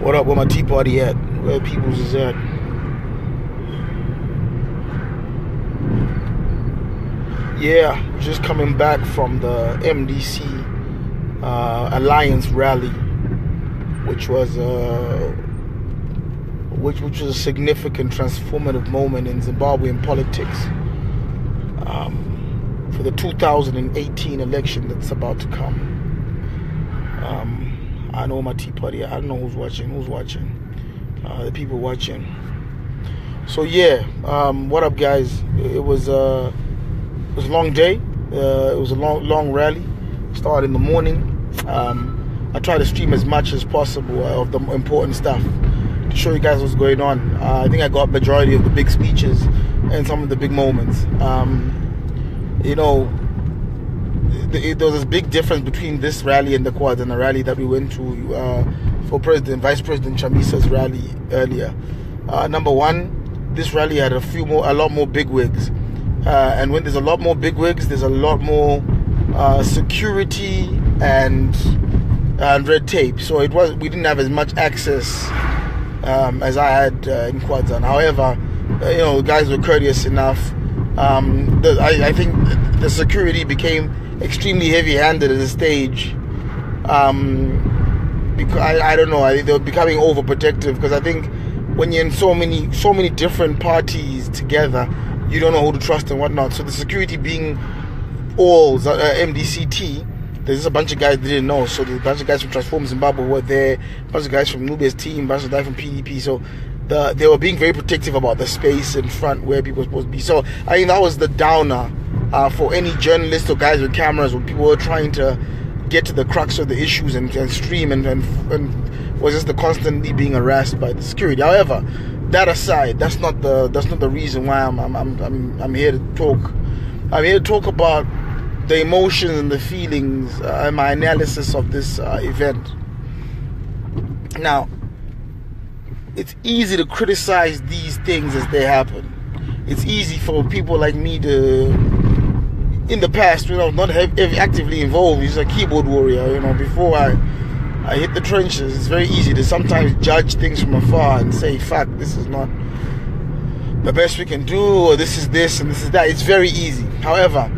What up, where my tea party at? Where people's is at? Yeah, just coming back from the MDC Alliance rally, which was a significant transformative moment in Zimbabwean politics for the 2018 election that's about to come. I know my tea party. I don't know who's watching. The people watching. So yeah, what up, guys? It was a long day. It was a long rally. Started in the morning. I try to stream as much as possible of the important stuff to show you guys what's going on. I think I got majority of the big speeches and some of the big moments. There was this big difference between this rally and the Quads and the rally that we went to for Vice President Chamisa's rally earlier. Number one, this rally had a lot more bigwigs, and when there's a lot more bigwigs, there's a lot more security and red tape. So we didn't have as much access as I had in Kwazan. However, the guys were courteous enough. I think the security became extremely heavy-handed at the stage. Because I don't know. They were becoming overprotective because I think when you're in so many different parties together, you don't know who to trust and whatnot. So the security being all MDCT, there's just a bunch of guys they didn't know. So there's a bunch of guys from Transform Zimbabwe were there, a bunch of guys from Nubia's team, a bunch of guys from PDP. So they were being very protective about the space in front where people were supposed to be. So I think that was the downer for any journalists or guys with cameras when people were trying to get to the crux of the issues and stream and was just the constantly being harassed by the security. However, that aside, that's not the reason why I'm here to talk. I'm here to talk about the emotions and the feelings and my analysis of this event. Now, it's easy to criticize these things as they happen. It's easy for people like me to, in the past, not have actively involved. He's a keyboard warrior, before I hit the trenches. It's very easy to sometimes judge things from afar and say, fuck, this is not the best we can do, or this is this and this is that. It's very easy. However,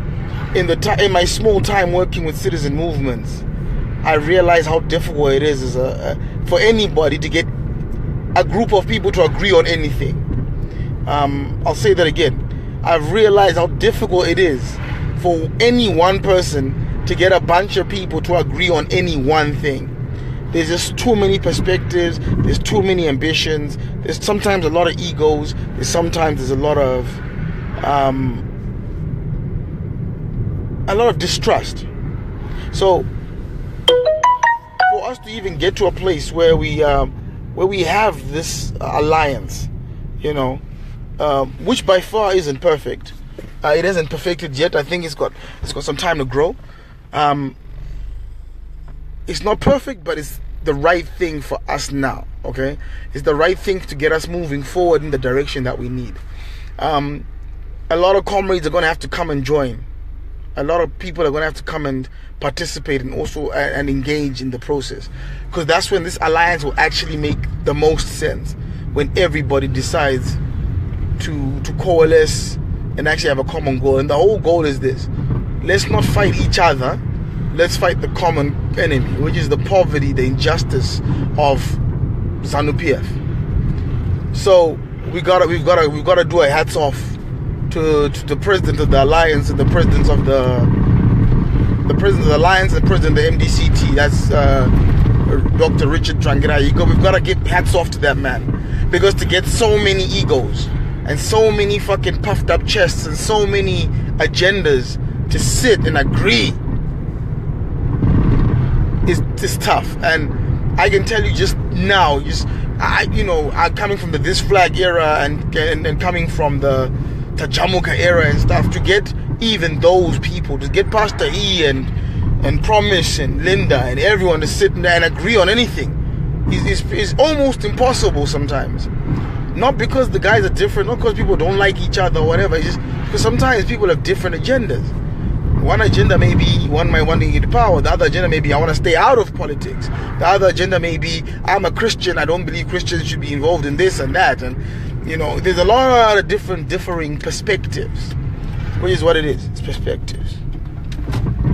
in my small time working with citizen movements, I realize how difficult it is for anybody to get a group of people to agree on anything. I'll say that again. I've realized how difficult it is for any one person to get a bunch of people to agree on any one thing. There's just too many perspectives. There's too many ambitions. There's sometimes a lot of egos. There's a lot of distrust. So for us to even get to a place where we have this alliance, which by far isn't perfect. It hasn't perfected yet. I think it's got some time to grow. It's not perfect, but it's the right thing for us now. Okay, it's the right thing to get us moving forward in the direction that we need. A lot of comrades are going to have to come and join. A lot of people are going to have to come and participate and also and engage in the process, because that's when this alliance will actually make the most sense, when everybody decides to coalesce and actually have a common goal. And the whole goal is this: let's not fight each other, let's fight the common enemy, which is the poverty, the injustice of ZANU-PF. So we've got to do a hats off to the president of the alliance and the president of the alliance and the president of the MDCT. That's Dr. Richard Trangirai. We've got to give hats off to that man, because to get so many egos and so many fucking puffed up chests and so many agendas to sit and agree is tough. And I can tell you just now, I'm coming from the This Flag era and coming from the Tajamuka era and stuff, to get even those people, to get Pastor E and Promise and Linda and everyone to sit there and agree on anything is almost impossible sometimes. Not because the guys are different, not because people don't like each other or whatever, it's just because sometimes people have different agendas. One agenda may be one might want to get power. The other agenda may be I want to stay out of politics. The other agenda may be I'm a Christian. I don't believe Christians should be involved in this and that. And there's a lot of differing perspectives, which is what it is. It's perspectives.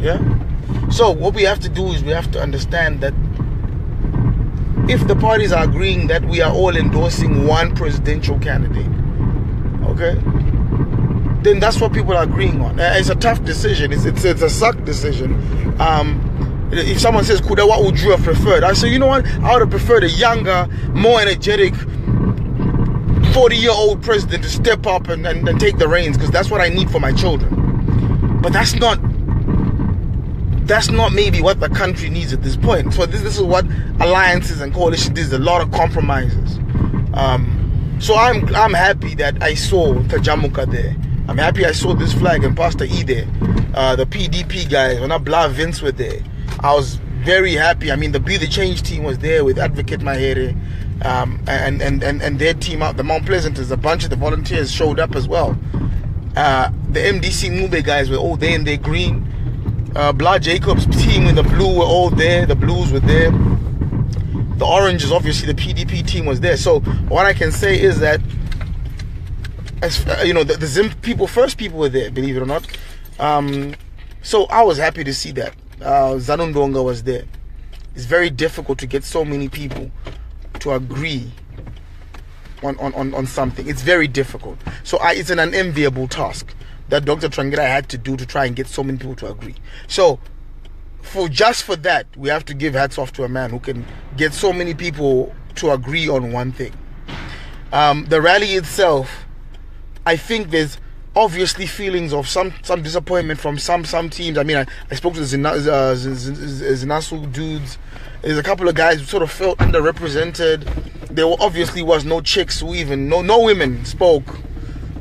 Yeah. So what we have to do is we have to understand that if the parties are agreeing that we are all endorsing one presidential candidate, okay, then that's what people are agreeing on. It's a tough decision. It's a suck decision. If someone says, Kuda, what would you have preferred? I say, you know what? I would have preferred a younger, more energetic, 40-year-old president to step up and take the reins, because that's what I need for my children. But that's not maybe what the country needs at this point. So this is what alliances and coalitions, there's a lot of compromises. So I'm happy that I saw Tajamuka there. I'm happy I saw this flag and Pastor E there. The PDP guys, when Blah Vince were there. I was very happy. I mean, the Be the Change team was there with Advocate Mahere, and their team out. The Mount Pleasanters, a bunch of the volunteers showed up as well. The MDC Mube guys were all there in their green. Blah Jacobs' team in the blue were all there. The blues were there. The oranges, obviously, the PDP team was there. So what I can say is that, as the Zim people, first people were there, believe it or not. So I was happy to see that. Zanundonga was there. It's very difficult to get so many people to agree on something. It's very difficult. So it's an unenviable task that Dr. Trangira had to do to try and get so many people to agree. So for that, we have to give hats off to a man who can get so many people to agree on one thing. The rally itself, I think there's obviously feelings of some disappointment from some teams. I mean, I spoke to the Zinasu dudes. There's a couple of guys who sort of felt underrepresented. There obviously was no chicks who even no women spoke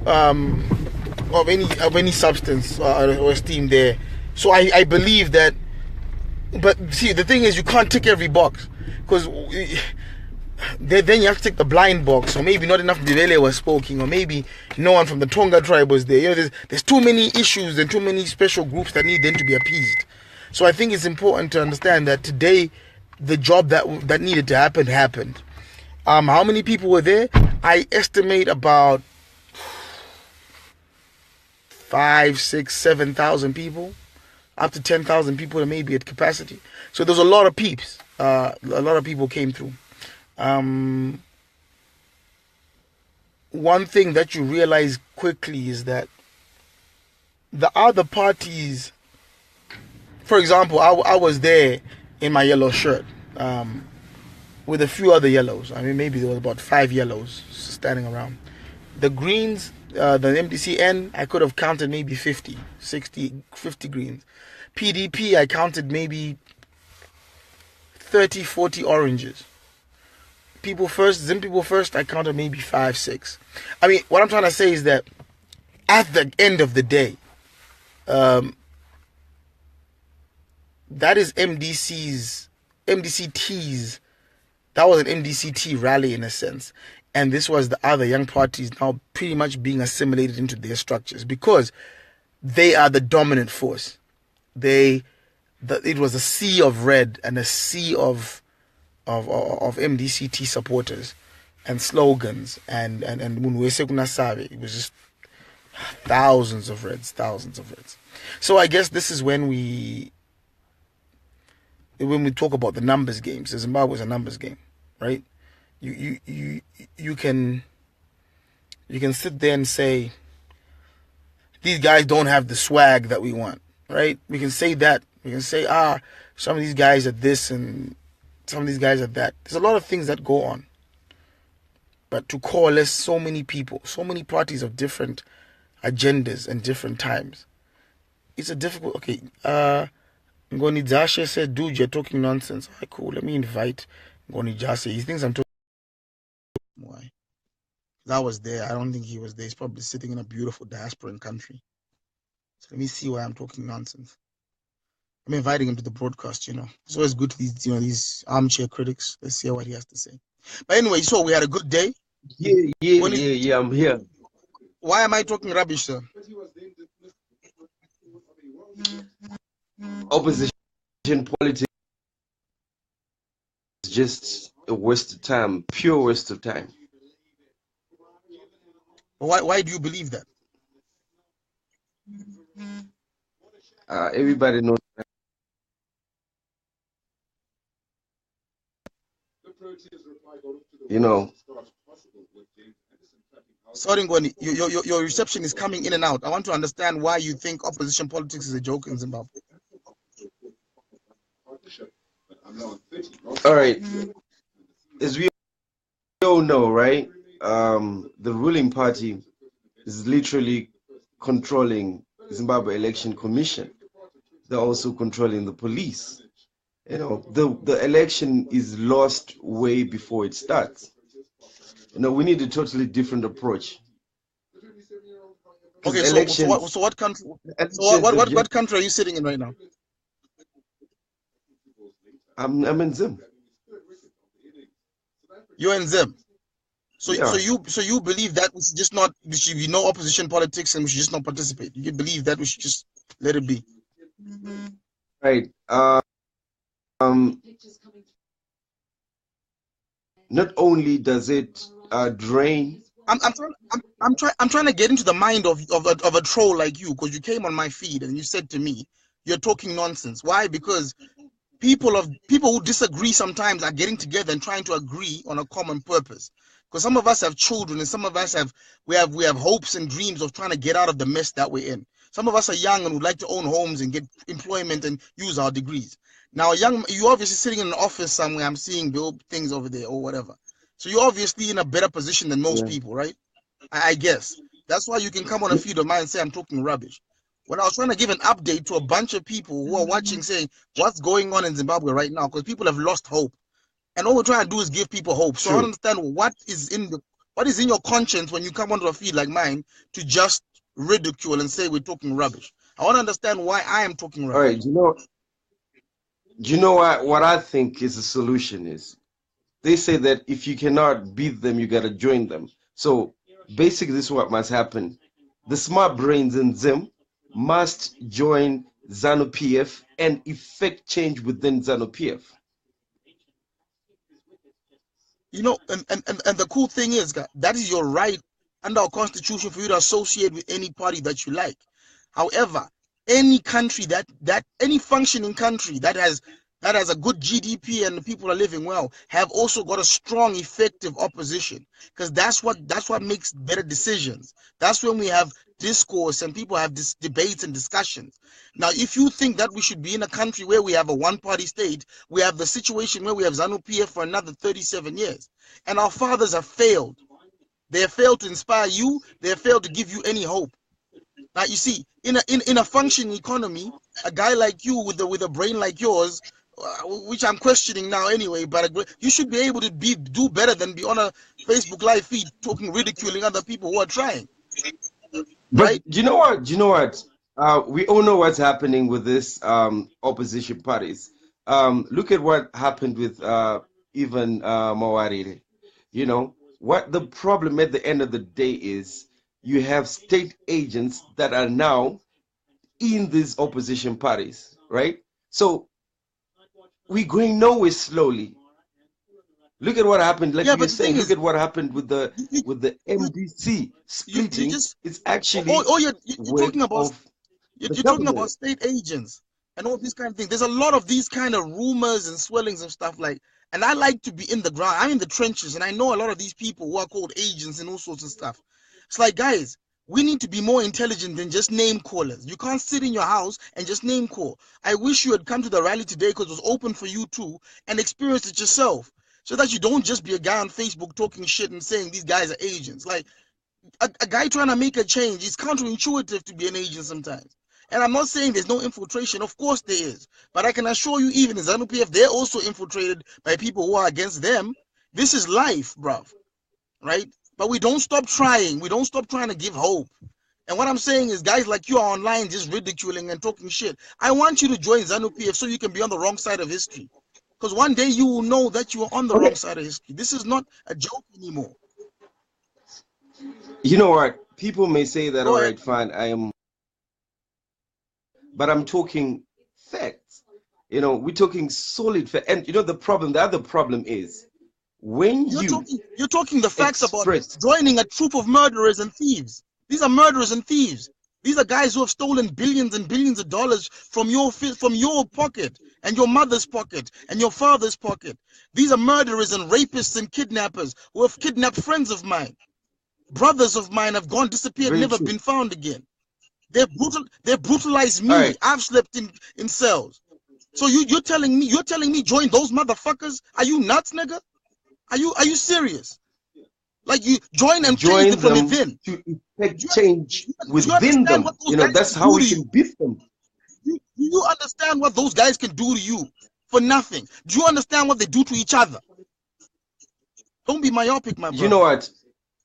of any substance or esteem there. So I believe that. But see, the thing is, you can't tick every box, because then you have to tick the blind box. Or maybe not enough Ndebele was speaking, or maybe no one from the Tonga tribe was there. There's too many issues and too many special groups that need then to be appeased. So I think it's important to understand that today the job that needed to happen happened. How many people were there? I estimate about 5, 6, 7,000 people, up to 10,000 people maybe at capacity. So there's a lot of peeps. A lot of people came through. One thing that you realize quickly is that the other parties, for example, I was there in my yellow shirt with a few other yellows. I mean, maybe there was about 5 yellows standing around. The greens, the MDCN, I could have counted maybe 50, 60, 50 greens. PDP, I counted maybe 30, 40 oranges. Zim people first, I counted maybe 5, 6. I mean, what I'm trying to say is that at the end of the day, that is MDCT's, that was an MDCT rally in a sense. And this was the other young parties now pretty much being assimilated into their structures, because they are the dominant force. It was a sea of red and a sea of MDCT supporters and slogans and Munwese Kunasabe. It was just thousands of reds. So I guess this is when we talk about the numbers games. Zimbabwe is a numbers game, right? You can sit there and say these guys don't have the swag that we want, right? We can say that. We can say some of these guys are this and some of these guys are that. There's a lot of things that go on. But to coalesce so many people, so many parties of different agendas and different times, it's a difficult. Okay, Ngoni Dashe said, dude, you're talking nonsense. All right, cool. Let me invite Ngoni Dashe. He thinks I'm talking. Why? I was there. I don't think he was there. He's probably sitting in a beautiful diasporan country. So let me see why I'm talking nonsense. I'm inviting him to the broadcast, It's always good to these armchair critics. Let's see what he has to say. But anyway, so we had a good day. Yeah, I'm here. Why am I talking rubbish, sir? opposition politics is just a waste of time, pure waste of time. Why do you believe that? Everybody knows. You know. Sorry, Ngoni, your reception is coming in and out. I want to understand why you think opposition politics is a joke in Zimbabwe. All right. As we all know, right? The ruling party is literally controlling Zimbabwe Election Commission. They're also controlling the police. You know, the election is lost way before it starts. You know, we need a totally different approach. Okay, so what country? So what country are you sitting in right now? I'm in Zim. You're in Zim. So Yeah. so you believe that we should just not, there should be no opposition politics and we should just not participate. You believe that we should just let it be. Right. Not only does it drain. I'm trying to get into the mind of a troll like you, because you came on my feed and you said to me, you're talking nonsense. Why? Because people who disagree sometimes are getting together and trying to agree on a common purpose. Because some of us have children and some of us have hopes and dreams of trying to get out of the mess that we're in. Some of us are young and would like to own homes and get employment and use our degrees. Now, you're obviously sitting in an office somewhere. I'm seeing build things over there or whatever. So you're obviously in a better position than most people, right? I guess. That's why you can come on a feed of mine and say I'm talking rubbish. When I was trying to give an update to a bunch of people who are watching, saying what's going on in Zimbabwe right now, because people have lost hope. And all we're trying to do is give people hope. So I don't understand what is in your conscience when you come onto a feed like mine to just ridicule and say we're talking rubbish. I want to understand why I am talking rubbish. All right, do you know what I think is the solution is? They say that if you cannot beat them, you gotta join them. So basically, this is what must happen. The smart brains in Zim must join ZANU-PF and effect change within ZANU-PF. You know, and the cool thing is that is your right under our constitution for you to associate with any party that you like. However, any country any functioning country that has a good GDP and the people are living well have also got a strong, effective opposition, because that's what makes better decisions. That's when we have discourse and people have debates and discussions. Now, if you think that we should be in a country where we have a one-party state, we have the situation where we have ZANU-PF for another 37 years, and our fathers have failed. They have failed to inspire you. They have failed to give you any hope. Now, you see, in a functioning economy, a guy like you with a brain like yours, which I'm questioning now anyway, but you should be able to do better than be on a Facebook live feed talking, ridiculing other people who are trying. But right? Do you know what? We all know what's happening with this opposition parties. Look at what happened with even Mawarire. You know, what the problem at the end of the day is, you have state agents that are now in these opposition parties, right? So we're going nowhere slowly. Look at what happened. Like you're saying, look at what happened with the MDC splitting. It's actually you're talking about state agents and all these kind of things. There's a lot of these kind of rumors and swellings and stuff like. And I like to be in the ground. I'm in the trenches, and I know a lot of these people who are called agents and all sorts of stuff. It's like, guys, we need to be more intelligent than just name callers. You can't sit in your house and just name call. I wish you had come to the rally today because it was open for you too and experience it yourself, so that you don't just be a guy on Facebook talking shit and saying these guys are agents. Like, a guy trying to make a change, it's counterintuitive to be an agent sometimes. And I'm not saying there's no infiltration. Of course there is. But I can assure you, even in ZANU-PF, they're also infiltrated by people who are against them. This is life, bruv. Right? But we don't stop trying. We don't stop trying to give hope. And what I'm saying is, guys like you are online just ridiculing and talking shit. I want you to join ZANU-PF so you can be on the wrong side of history. Because one day you will know that you are on the wrong side of history. This is not a joke anymore. You know what? People may say that, all right, fine, but I'm talking facts. You know, we're talking solid fact. And you know the other problem is when you're talking the facts about express joining a troop of murderers and thieves. These are murderers and thieves. These are guys who have stolen billions and billions of dollars from your pocket and your mother's pocket and your father's pocket. These are murderers and rapists and kidnappers who have kidnapped friends of mine. Brothers of mine have gone, disappeared, Very never true. been found again. They've brutalized me. Right. I've slept in cells. So you're telling me join those motherfuckers? Are you nuts, nigga? Are you serious? Like, you join and change them from within. To effect change within them. You know, that's how we can beat them. Do you understand what those guys can do to you for nothing? Do you understand what they do to each other? Don't be myopic, my brother. You know what?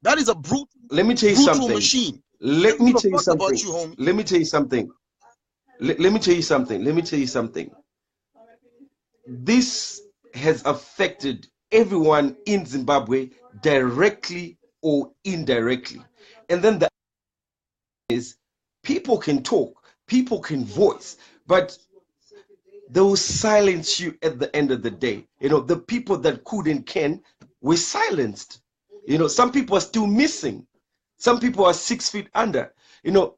That is a brutal. Let me tell you something. Machine. Let me tell you something. About you, homie. Let me tell you something. Let me tell you something. Let me tell you something. This has affected everyone in Zimbabwe directly or indirectly. And then the is people can talk, people can voice, but they will silence you at the end of the day. You know, the people that could and can were silenced. You know, some people are still missing. Some people are 6 feet under. You know,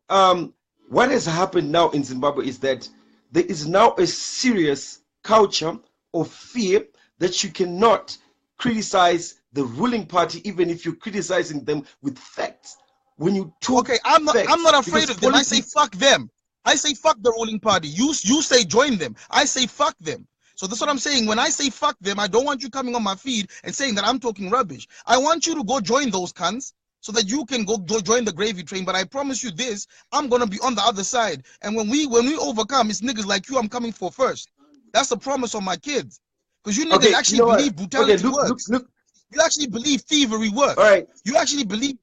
what has happened now in Zimbabwe is that there is now a serious culture of fear that you cannot criticize the ruling party even if you're criticizing them with facts. When you talk, okay, I'm not afraid of them. I say fuck them. I say fuck the ruling party. You say join them. I say fuck them. So that's what I'm saying. When I say fuck them, I don't want you coming on my feed and saying that I'm talking rubbish. I want you to go join those cunts so that you can go join the gravy train. But I promise you this, I'm gonna be on the other side. And when we overcome, it's niggas like you I'm coming for first. That's the promise on my kids. Because you niggas actually believe brutality works. Look. You actually believe thievery works. All right. You actually believe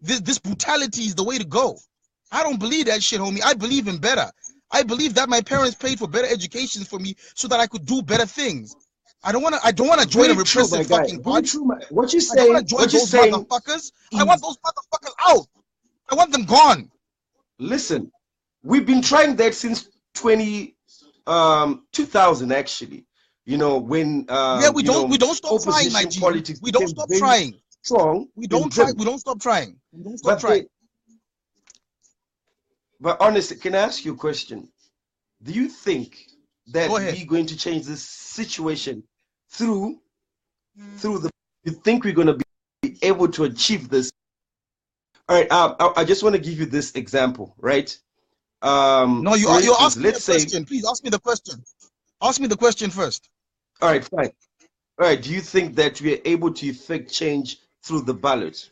this brutality is the way to go. I don't believe that shit, homie. I believe in better. I believe that my parents paid for better education for me so that I could do better things. I don't wanna join a repressive fucking party. What you saying? What you saying? Motherfuckers. I want those motherfuckers out. I want them gone. Listen, we've been trying that since 2000 actually. You know, when we don't stop trying, my G. We don't stop trying. Strong. We don't stop trying. We don't stop trying. But honestly, can I ask you a question? Do you think that we're going to change this situation through the? You think we're going to be able to achieve this? All right. I just want to give you this example, right? No, you're asking me a question. Please ask me the question. Ask me the question first. All right, fine. All right. Do you think that we are able to effect change through the ballot?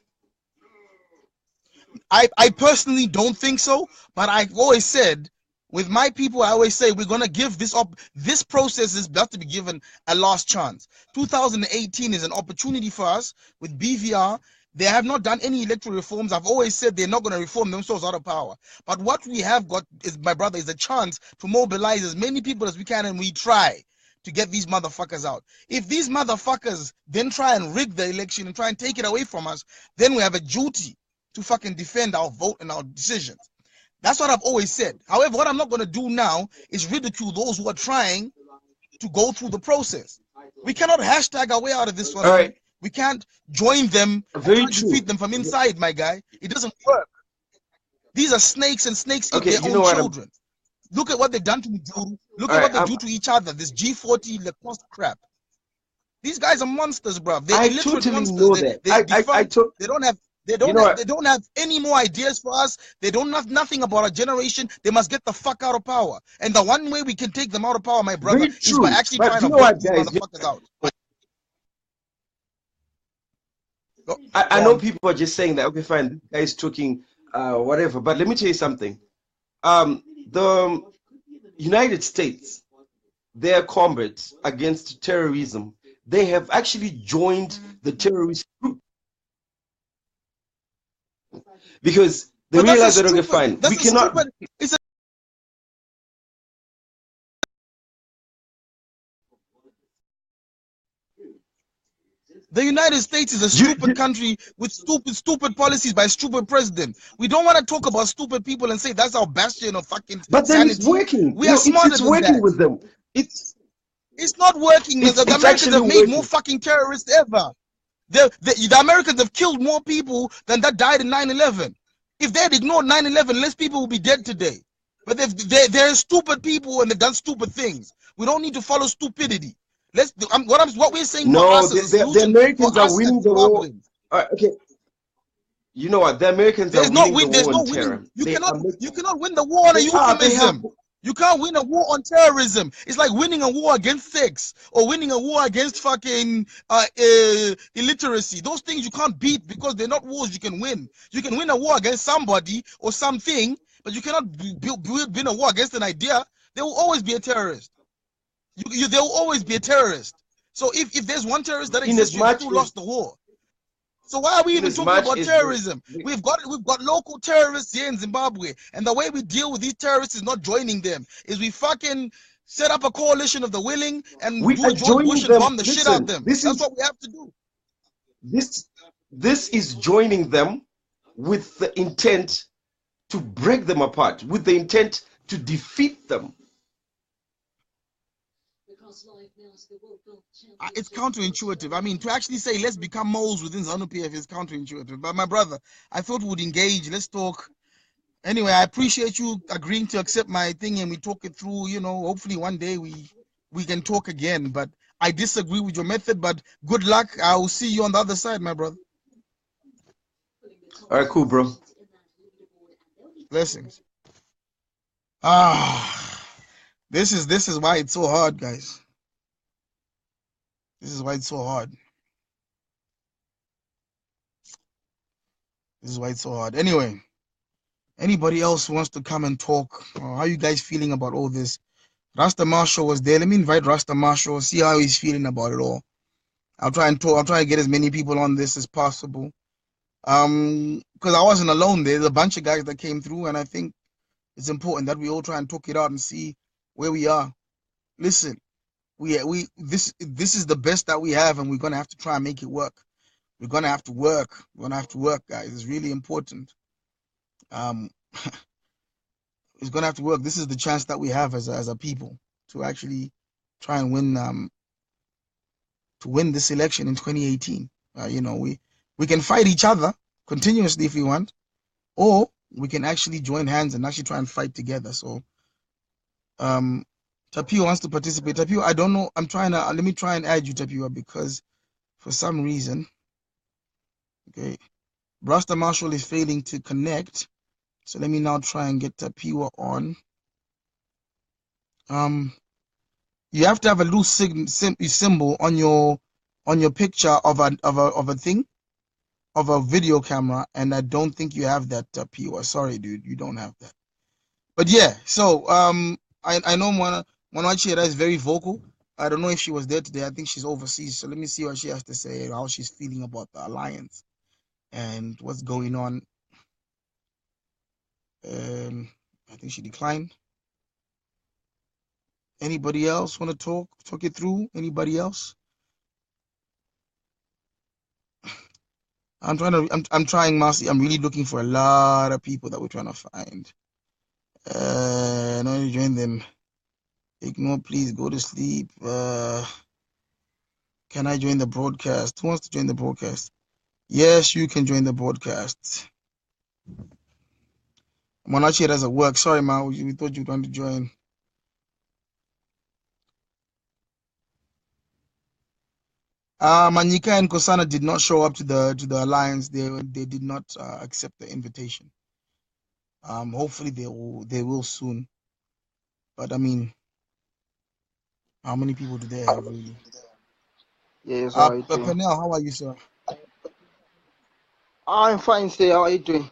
I personally don't think so, but I've always said, with my people, I always say we're gonna give this up. This process is about to be given a last chance. 2018 is an opportunity for us with BVR. They have not done any electoral reforms. I've always said they're not going to reform themselves out of power. But what we have got is, my brother, is a chance to mobilize as many people as we can, and we try to get these motherfuckers out. If these motherfuckers then try and rig the election and try and take it away from us, then we have a duty to fucking defend our vote and our decisions. That's what I've always said. However, what I'm not going to do now is ridicule those who are trying to go through the process. We cannot hashtag our way out of this one. All right. We can't join them and defeat them from inside, my guy. It doesn't work. These are snakes, and snakes eat their own children. Look at what they've done to me, Drew. Look at what they do to each other. This G40 Lacoste crap. These guys are monsters, bro. They're literally monsters. They don't have any more ideas for us. They don't have nothing about our generation. They must get the fuck out of power. And the one way we can take them out of power, my brother, is by actually trying to vote these motherfuckers out. I know people are just saying that, okay, fine, this guy is talking whatever, but let me tell you something. The United States, their combat against terrorism, they have actually joined the terrorist group because they realize that, okay, fine, we cannot. The United States is a stupid country with stupid policies by stupid president. We don't want to talk about stupid people and say that's our bastion of fucking But then it's working. We are smarter than working that. with them. It's not working. The it's Americans actually have made more working. fucking terrorists ever. The Americans have killed more people than that died in 9/11. If they had ignored 9/11, less people would be dead today. But they're stupid people and they've done stupid things. We don't need to follow stupidity. What we're saying for No, us is a the solution for Americans are us as winning the war. Zimbabweans. Okay, you know what? The Americans are There's no winning the win. There's war no on winning. terror. You They cannot. are You making. cannot win the war on a They are. They have. euphemism. You can't win a war on terrorism. It's like winning a war against sex or winning a war against fucking illiteracy. Those things you can't beat because they're not wars you can win. You can win a war against somebody or something, but you cannot win a war against an idea. There will always be a terrorist. There will always be a terrorist. So if there's one terrorist that In as exists, you've much still as lost the war. So why are we in even as talking much about as terrorism? We've got local terrorists here in Zimbabwe, and the way we deal with these terrorists is not joining them. Is we fucking set up a coalition of the willing and we do are a George joining Bush and them. bomb the shit out of Listen, them. That's what we have to do. this this is joining them with the intent to break them apart, with the intent to defeat them. It's counterintuitive. I mean, to actually say let's become moles within ZANU-PF is counterintuitive. But my brother, I thought we would engage. Let's talk. Anyway, I appreciate you agreeing to accept my thing and we talk it through. You know, hopefully one day we can talk again. But I disagree with your method. But good luck. I will see you on the other side, my brother. All right, cool, bro. Blessings. This is why it's so hard, guys. This is why it's so hard. This is why it's so hard. Anyway, anybody else wants to come and talk? How are you guys feeling about all this? Rasta Marshall was there. Let me invite Rasta Marshall, see how he's feeling about it all. I'll try and talk. I'll try and get as many people on this as possible. Because I wasn't alone there. There's a bunch of guys that came through, and I think it's important that we all try and talk it out and see where we are. Listen, this is the best that we have, and we're gonna have to try and make it work. We're gonna have to work. We're gonna have to work, guys. It's really important. It's gonna have to work. This is the chance that we have as a people to actually try and win this election in 2018. You know, we can fight each other continuously if we want, or we can actually join hands and actually try and fight together. So Tapio wants to participate. Tapio, I don't know. Let me try and add you, Tapio, because for some reason, okay, Rasta Marshall is failing to connect. So let me now try and get Tapio on. You have to have a loose symbol on your picture of a thing, of a video camera, and I don't think you have that, Tapio. Sorry, dude, you don't have that. But yeah, so I know Monachira is very vocal. I don't know if she was there today. I think she's overseas. So let me see what she has to say, how she's feeling about the alliance and what's going on. I think she declined. Anybody else want to talk it through? Anybody else? I'm trying, Marcy. I'm really looking for a lot of people that we're trying to find. No, join them. Ignore, please go to sleep. Can I join the broadcast? Who wants to join the broadcast? Yes, you can join the broadcast. Monachi doesn't work. Sorry, man. We thought you were going to join. Manika and Kosana did not show up to the alliance. They did not accept the invitation. Hopefully they will soon. But I mean, how many people do they have really? Yes, how are you doing? Penel, how are you, sir? I'm fine, sir. How are you doing?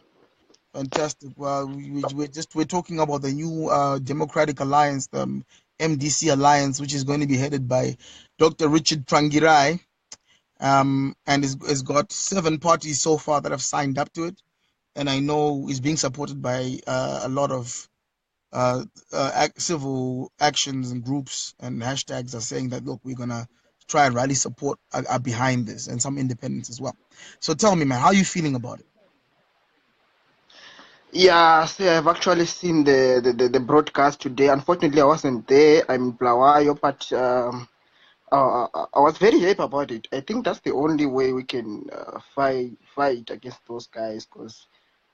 Fantastic. Well, we're talking about the new Democratic Alliance, the MDC Alliance, which is going to be headed by Dr. Richard Trangirai, and it's got 7 parties so far that have signed up to it, and I know it's being supported by a lot of civil actions and groups and hashtags are saying that, look, we're gonna try and rally support are behind this, and some independents as well. So tell me, man, how are you feeling about it? Yeah, see, I've actually seen the broadcast today. Unfortunately, I wasn't there. I'm in Blawayo, but I was very happy about it. I think that's the only way we can fight against those guys. Because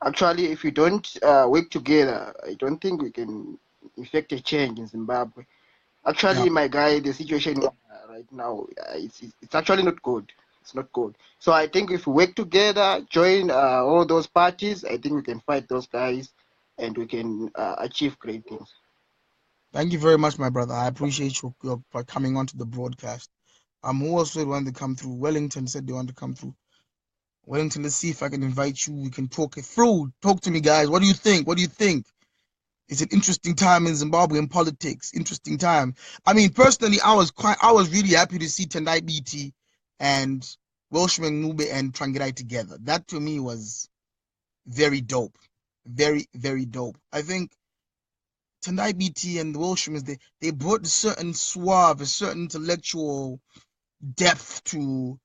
actually, if we don't work together, I don't think we can effect a change in Zimbabwe. Yeah. Actually, my guy, the situation right now, it's actually not good. It's not good. So I think if we work together, join all those parties, I think we can fight those guys, and we can achieve great things. Thank you very much, my brother. I appreciate your for coming onto the broadcast. Who else would want to come through? Wellington said they want to come through. Wellington, let's see if I can invite you. We can talk it through. Talk to me, guys. What do you think? What do you think? It's an interesting time in Zimbabwean politics. Interesting time. I mean, personally, I was really happy to see Tendai BT and Welshman Nube and Trangirai together. That to me was very dope. Very, very dope. I think Tendai BT and the Welshmans, they brought a certain suave, a certain intellectual depth to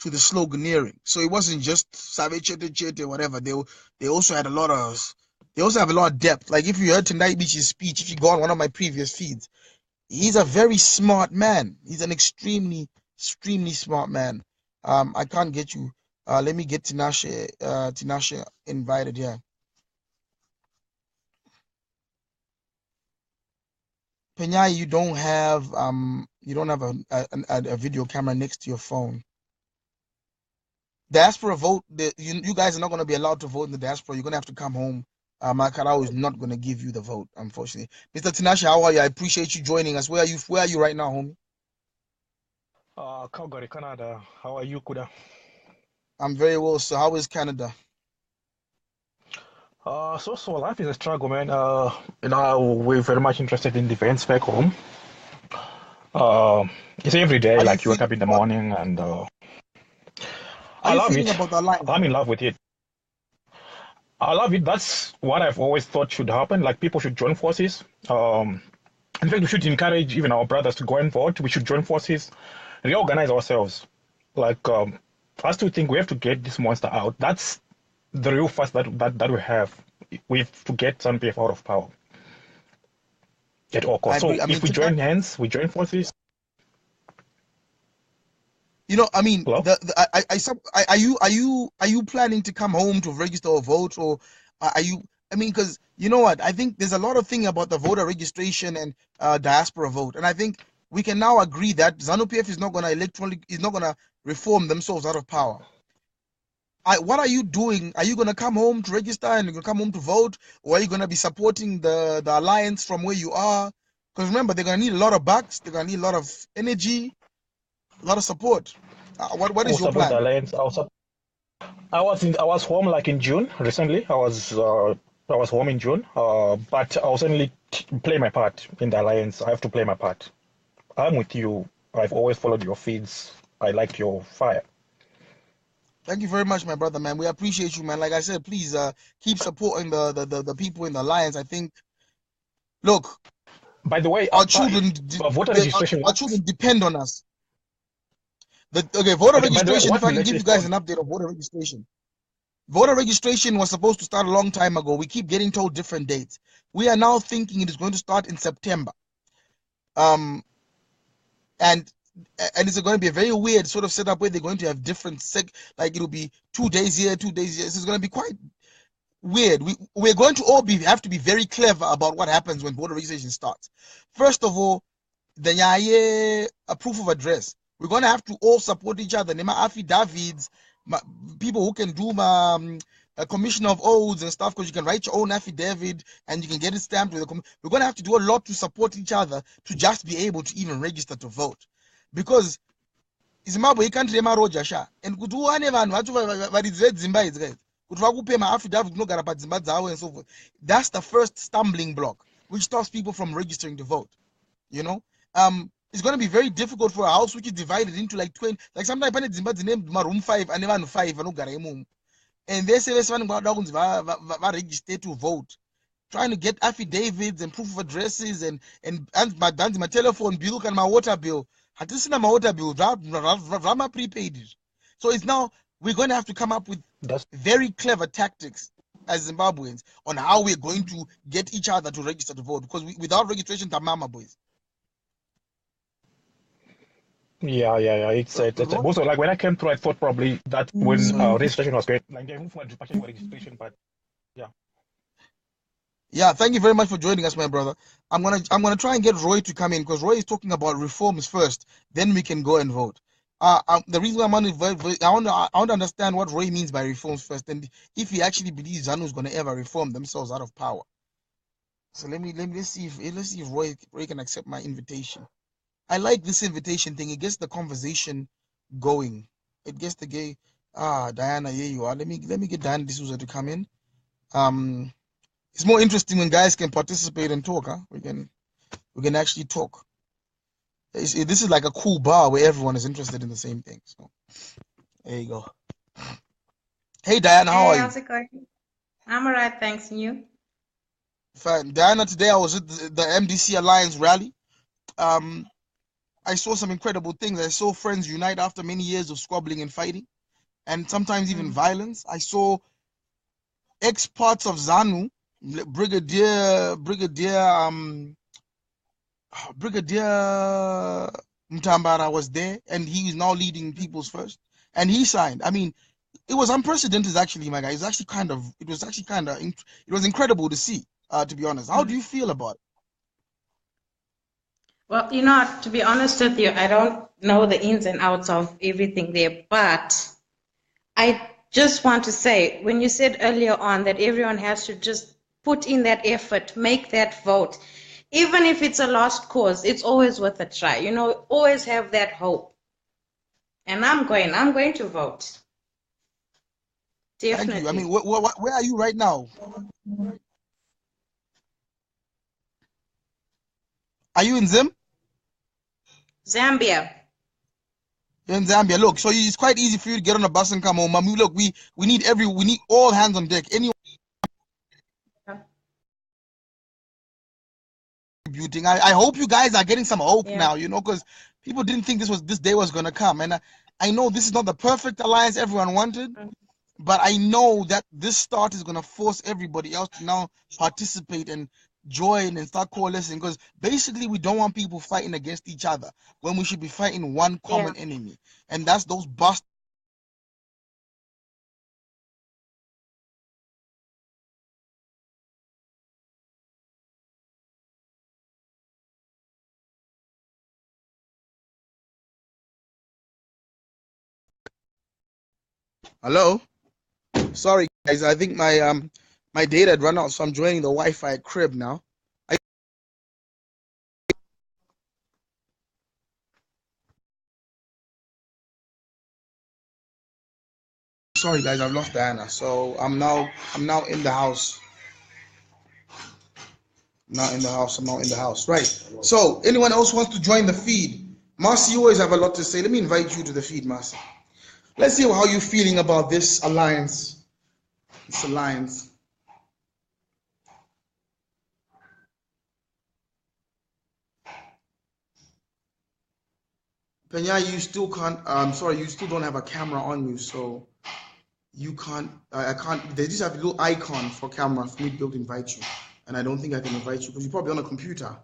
the sloganeering. So it wasn't just Savage Chete whatever. They also had a lot of depth. Like if you heard Tendai Beach's speech, if you go on one of my previous feeds, he's a very smart man. He's an extremely smart man. I can't get you. Let me get Tinashe invited here. Penyai, you don't have a video camera next to your phone. Diaspora vote. You guys are not going to be allowed to vote in the diaspora. You're going to have to come home. Makarao is not going to give you the vote, unfortunately. Mr. Tinashe, how are you? I appreciate you joining us. Where are you right now, homie? Calgary, Canada. How are you, Kuda? I'm very well. So how is Canada? So life is a struggle, man. We're very much interested in events back home. It's every day, like you wake up in the morning, and I love it. About the alliance? I'm in love with it. I love it. That's what I've always thought should happen. Like people should join forces. In fact, we should encourage even our brothers to go and vote. We should join forces, reorganize ourselves. Like I still think we have to get this monster out. That's the real fight that we have. We have to get ZANU-PF out of power at all costs. So if we join hands, we join forces. You know, I mean, are you planning to come home to register or vote, or are you? I mean, because you know what, I think there's a lot of thing about the voter registration and diaspora vote, and I think we can now agree that ZANU-PF is not going to reform themselves out of power. What are you doing? Are you going to come home to register and you're going to come home to vote, or are you going to be supporting the alliance from where you are? Because remember, they're going to need a lot of bucks, they're going to need a lot of energy, a lot of support. What is your plan? The alliance. I was home like in June recently. I was home in June, but I'll certainly play my part in the alliance. I have to play my part. I'm with you. I've always followed your feeds. I liked your fire. Thank you very much, my brother, man. We appreciate you, man. Like I said, please keep supporting the people in the alliance. I think, look, by the way, our children depend on us. Voter registration, if I can give you guys an update of voter registration. Voter registration was supposed to start a long time ago. We keep getting told different dates. We are now thinking it is going to start in September. And it's going to be a very weird sort of setup where they're going to have different like it'll be 2 days here, 2 days here. It's going to be quite weird. We're going to all have to be very clever about what happens when voter registration starts. First of all, the a proof of address. We're going to have to all support each other. Nema affidavits, people who can do a commission of oaths and stuff, because you can write your own affidavit and you can get it stamped with we're going to have to do a lot to support each other to just be able to even register to vote. Because Zimbabwe country emarojasha and kuti uwane vanhu vacho varidzi vedzimba idzi guys kuti vakupe maaffidavit kunogara padzimba dzavo and so forth. That's the first stumbling block which stops people from registering to vote. You know, it's going to be very difficult for a house which is divided into like 20, like sometimes pane dzimba dzine room 5 ane vanhu 5 vanogara imomo, and they say vanenge vada kunzi varegister to vote, trying to get affidavits and proof of addresses and my telephone bill and my water bill. Hatisina my water bill, prepaid. So it's now we're going to have to come up with very clever tactics as Zimbabweans on how we're going to get each other to register to vote, because without registration, tamama, boys. Yeah. It's also like when I came through, I thought probably that when registration was great, like registration, but yeah. Yeah, thank you very much for joining us, my brother. I'm gonna try and get Roy to come in, because Roy is talking about reforms first. Then we can go and vote. The reason why I want to understand what Roy means by reforms first, and if he actually believes ZANU is gonna ever reform themselves out of power. So let's see if Roy can accept my invitation. I like this invitation thing. It gets the conversation going. It gets the gay. Diana, here you are. Let me get Diana D'Souza to come in. It's more interesting when guys can participate and talk. Huh? We can actually talk. This is like a cool bar where everyone is interested in the same thing. So there you go. Hey Diana, how are you? How's it going? I'm alright, thanks. And you? Fine. Diana, today I was at the MDC Alliance rally. I saw some incredible things. I saw friends unite after many years of squabbling and fighting, and sometimes even violence. I saw ex-parts of ZANU, Brigadier Mtambara was there, and he is now leading People's First, and he signed. I mean, it was unprecedented, actually, my guy. It was incredible to see, to be honest. How do you feel about it? Well, to be honest with you, I don't know the ins and outs of everything there, but I just want to say, when you said earlier on that everyone has to just put in that effort, make that vote, even if it's a lost cause, it's always worth a try. Always have that hope. And I'm going to vote. Definitely. Thank you. I mean, where are you right now? Are you in Zambia. You're in Zambia. Look, so it's quite easy for you to get on a bus and come home. I mean, look, we need all hands on deck. Anyone contributing. I hope you guys are getting some hope now, because people didn't think this day was gonna come. And I know this is not the perfect alliance everyone wanted, but I know that this start is gonna force everybody else to now participate and join and start coalescing, because basically we don't want people fighting against each other when we should be fighting one common enemy, and that's those bastards. Hello, sorry guys, I think my data had run out, so I'm joining the Wi-Fi crib now. Sorry guys, I've lost Diana. So I'm now in the house. I'm now in the house. Right. So anyone else wants to join the feed? Marcy, you always have a lot to say. Let me invite you to the feed, Marcy. Let's see how you're feeling about this alliance. Penya, you still can't. I'm sorry, you still don't have a camera on you, so you can't. I can't. They just have a little icon for camera for me to be able to invite you, and I don't think I can invite you because you're probably on a computer,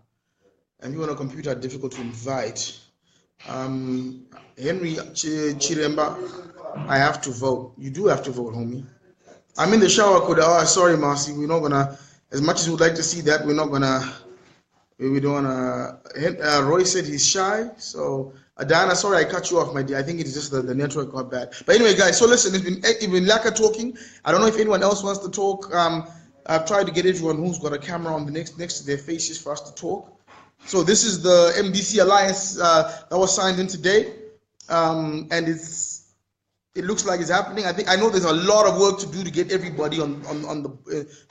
and you on a computer are difficult to invite. Henry Chiremba, I have to vote. You do have to vote, homie. I'm in the shower, Kuda. Oh, sorry, Marcy. We're not gonna. As much as we'd like to see that, we're not gonna. We don't wanna. Roy said he's shy, so. Diana, sorry I cut you off, my dear. I think it's just the network got bad. But anyway, guys, so listen, it's been Laka talking. I don't know if anyone else wants to talk. I've tried to get everyone who's got a camera on the next to their faces for us to talk. So this is the MDC Alliance that was signed in today, and it looks like it's happening. I know there's a lot of work to do to get everybody on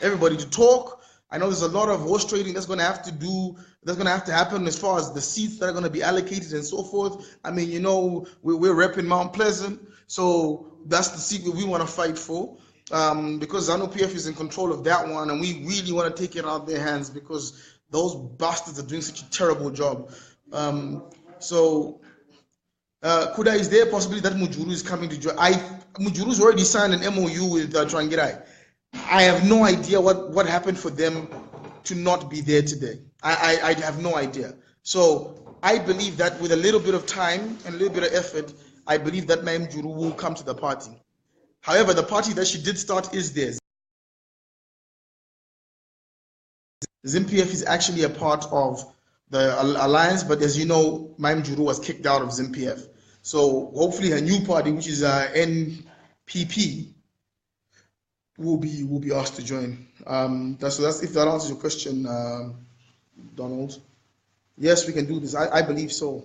everybody to talk. I know there's a lot of horse trading that's going to have to happen as far as the seats that are going to be allocated and so forth. I mean, we're repping Mount Pleasant, so that's the seat that we want to fight for, because ZANU PF is in control of that one, and we really want to take it out of their hands because those bastards are doing such a terrible job. So Kuda, is there a possibility that Mujuru is coming to join? Mujuru's already signed an MOU with Trangirai. I have no idea what happened for them to not be there today. I have no idea. So I believe that with a little bit of time and a little bit of effort, I believe that Maim Juru will come to the party. However, the party that she did start is theirs. ZIMPF is actually a part of the alliance, but as you know, Maim Juru was kicked out of ZIMPF. So hopefully her new party, which is NPP, will be asked to join. That's if that answers your question, Donald. Yes, we can do this. I believe so.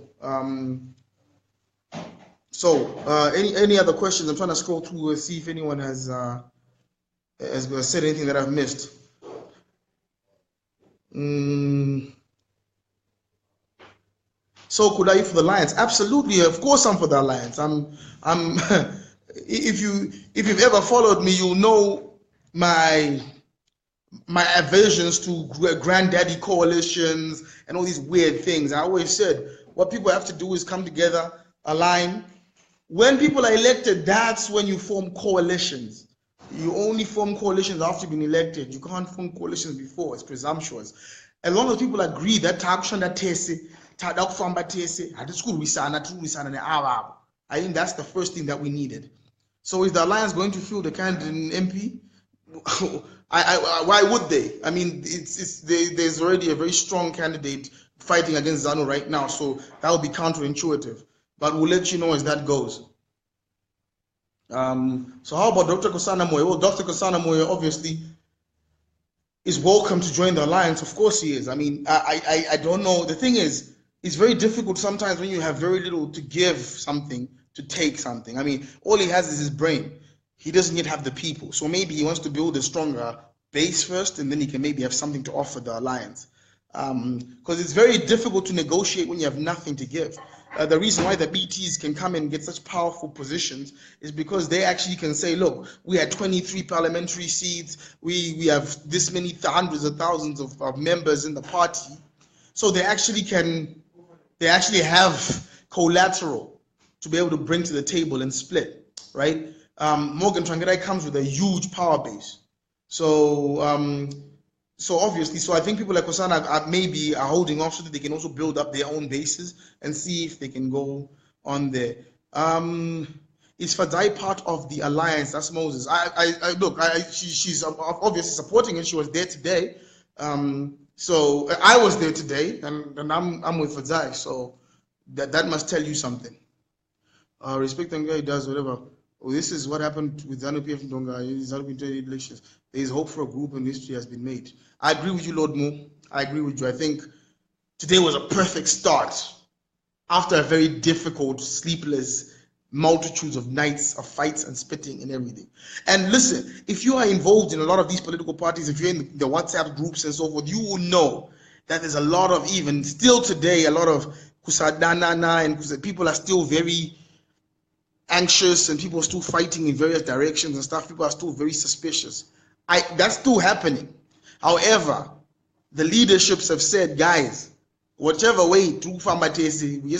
Any other questions? I'm trying to scroll through and see if anyone has said anything that I've missed. So could I for the Lions? Absolutely, of course I'm for the Alliance. I'm if you've ever followed me, you'll know my aversions to granddaddy coalitions and all these weird things. I always said what people have to do is come together, align. When people are elected, that's when you form coalitions. You only form coalitions after you've been elected. You can't form coalitions before. It's presumptuous. As long as people agree that I think that's the first thing that we needed. So is the Alliance going to field the candidate in MP? Why would they? I mean, there's already a very strong candidate fighting against ZANU right now, so that would be counterintuitive. But we'll let you know as that goes. So how about Dr. Kosana Moyo? Well, Dr. Kosana Moyo obviously is welcome to join the Alliance. Of course he is. I mean, I don't know. The thing is, it's very difficult sometimes when you have very little to give something, to take something. I mean, all he has is his brain. He doesn't yet have the people. So maybe he wants to build a stronger base first, and then he can maybe have something to offer the Alliance. Because it's very difficult to negotiate when you have nothing to give. The reason why the BTs can come and get such powerful positions is because they actually can say, look, we had 23 parliamentary seats, we have this many hundreds of thousands of members in the party. So they actually have collateral to be able to bring to the table and split, right? Morgan Tsvangirai comes with a huge power base. So obviously, I think people like Kosana are holding off so that they can also build up their own bases and see if they can go on there. Is Fadzai part of the Alliance? That's Moses. She's obviously supporting it. She was there today. So I was there today, and I'm with Fadzai. So that must tell you something. Respect and guy does whatever. Well, this is what happened with ZANU-PF and Tonga. ZANU-PF elections. There is hope for a group, and history has been made. I agree with you, Lord Mo. I agree with you. I think today was a perfect start after a very difficult, sleepless, multitudes of nights of fights and spitting and everything. And listen, if you are involved in a lot of these political parties, if you're in the WhatsApp groups and so forth, you will know that there's a lot of, even still today, a lot of kusadanana, and people are still very anxious, and people are still fighting in various directions and stuff. People are still very suspicious. That's still happening. However, the leaderships have said, guys, whichever way we just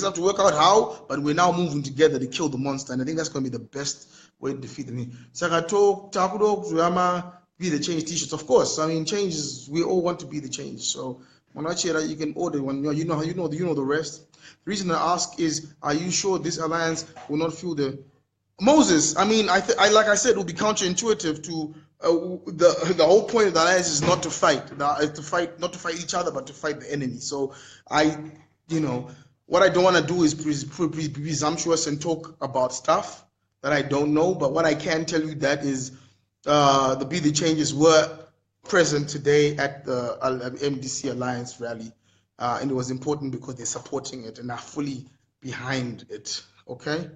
have to work out how, but we're now moving together to kill the monster. And I think that's going to be the best way to defeat them. Sakato, Takudo, Zuyama, be the change t-shirts. Of course, I mean, changes, we all want to be the change. So, Monachira, you can order one. You know the rest. The reason I ask is, are you sure this alliance will not feel the Moses? I mean, like I said, it will be counterintuitive to the whole point of the alliance is not to fight, not to fight each other, but to fight the enemy. So what I don't want to do is be presumptuous and talk about stuff that I don't know. But what I can tell you that is the Be the Changes were present today at the MDC Alliance rally. And it was important because they're supporting it and are fully behind it. Okay?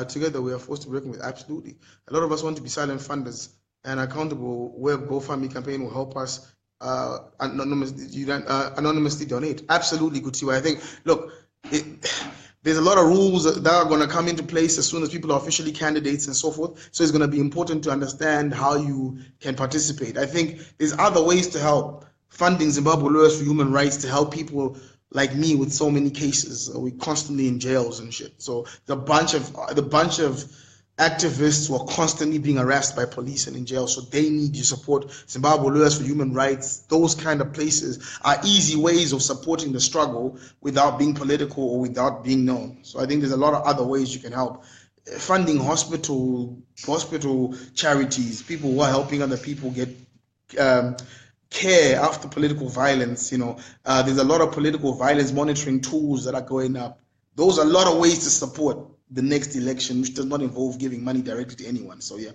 Together we are forced to reckon with. Absolutely. A lot of us want to be silent funders and accountable, where GoFundMe campaign will help us anonymously donate. Absolutely, Kutiwa. I think, look, there's a lot of rules that are going to come into place as soon as people are officially candidates and so forth. So it's going to be important to understand how you can participate. I think there's other ways to help. Funding Zimbabwe Lawyers for Human Rights to help people like me with so many cases. We're constantly in jails and shit. So the bunch of activists who are constantly being harassed by police and in jail, so they need your support. Zimbabwe Lawyers for Human Rights, those kind of places are easy ways of supporting the struggle without being political or without being known. So I think there's a lot of other ways you can help. Funding hospital charities, people who are helping other people get care after political violence. There's a lot of political violence monitoring tools that are going up. Those are a lot of ways to support the next election, which does not involve giving money directly to anyone. So yeah,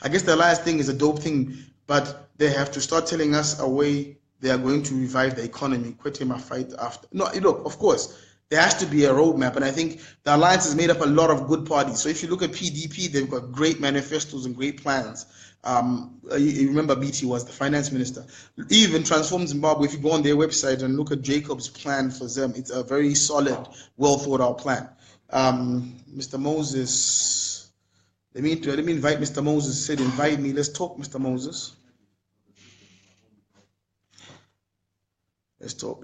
I guess the alliance thing is a dope thing, but they have to start telling us a way they are going to revive the economy. Quit him a fight after. No, look, of course, there has to be a roadmap, and I think the alliance has made up a lot of good parties. So if you look at PDP, they've got great manifestos and great plans. You remember BT was the finance minister. Even Transform Zimbabwe, if you go on their website and look at Jacob's plan for them, it's a very solid, well thought out plan. Mr. Moses, let me invite Mr. Moses. Said invite me. Let's talk, Mr. Moses. Let's talk.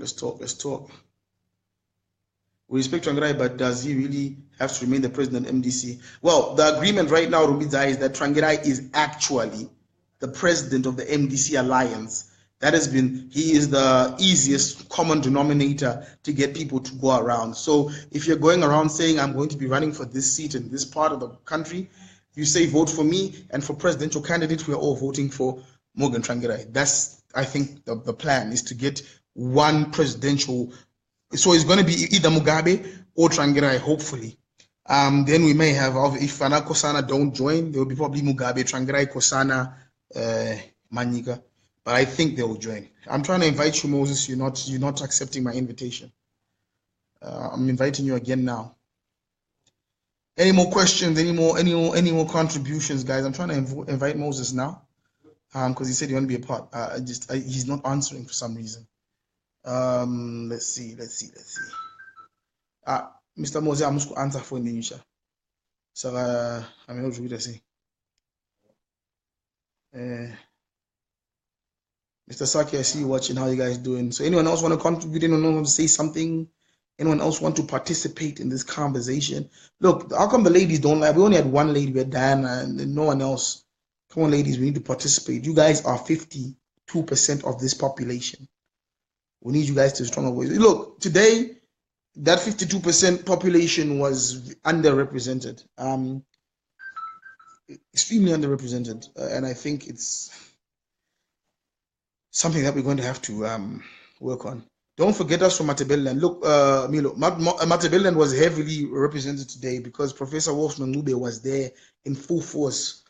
We respect Trangirai, but does he really have to remain the president of MDC? Well, the agreement right now, Rubidzai, is that Trangirai is actually the president of the MDC alliance. He is the easiest common denominator to get people to go around. So if you're going around saying, I'm going to be running for this seat in this part of the country, you say vote for me, and for presidential candidates, we are all voting for Morgan Trangirai. That's, I think, the plan is to get one presidential. So it's going to be either Mugabe or Trangirai, hopefully. Then we may have, if Fana Kosana don't join, there will be probably Mugabe, Trangirai, Kosana, Manika. But I think they will join. I'm trying to invite you, Moses. You're not accepting my invitation. I'm inviting you again now. Any more questions? Any more contributions, guys? I'm trying to invite Moses now, because he said he want to be a part. He's not answering for some reason. Let's see. Mr. Moses, I must answer for you. So I'm not sure what to say. Mr. Saki, I see you watching. How you guys doing? So anyone else want to contribute? Anyone want to say something? Anyone else want to participate in this conversation? Look, how come the ladies don't like? We only had one lady, we had Diana, and no one else. Come on, ladies, we need to participate. You guys are 52% of this population. We need you guys to stronger voice. Look, today, that 52% population was underrepresented, extremely underrepresented, and I think it's something that we're going to have to work on. Don't forget us from Matabeleland. Look, Milo, Matabeleland was heavily represented today because Professor Wolfman Ngube was there in full force,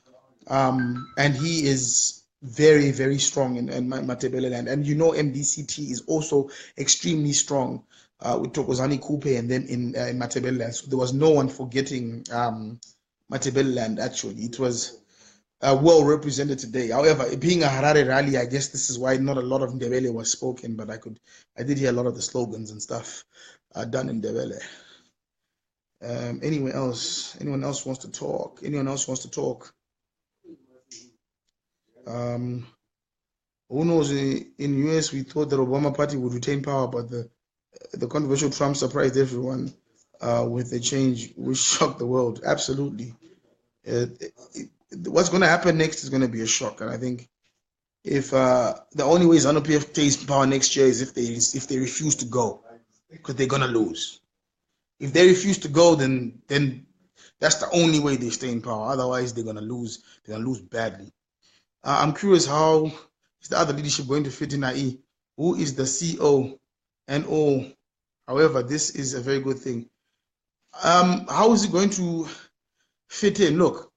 and he is very, very strong in Matabeleland. And MDCT is also extremely strong with Tokozani Kupe and then in Matabeleland. So there was no one forgetting Matabeleland, actually. It was well represented today. However, being a Harare rally, I guess this is why not a lot of Ndebele was spoken, but I did hear a lot of the slogans and stuff done in Ndebele. Anyone else wants to talk? Who knows? In US, we thought the Obama party would retain power, but the controversial Trump surprised everyone with the change, which shocked the world. Absolutely. What's going to happen next is going to be a shock, and I think if the only way ZANU-PF takes power next year is if they refuse to go, because they're going to lose. If they refuse to go, then that's the only way they stay in power. Otherwise, they're going to lose. They're going to lose badly. I'm curious, how is the other leadership going to fit in IE? Who is the CO and O? However, this is a very good thing. How is it going to fit in? Look,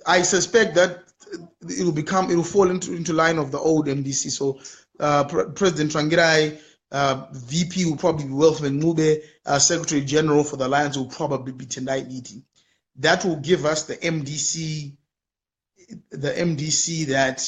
I suspect that it will fall into line of the old MDC. So President Trangirai, VP will probably be Wolfman Ngube, Secretary General for the Alliance will probably be Tendai Meeting. That will give us the MDC that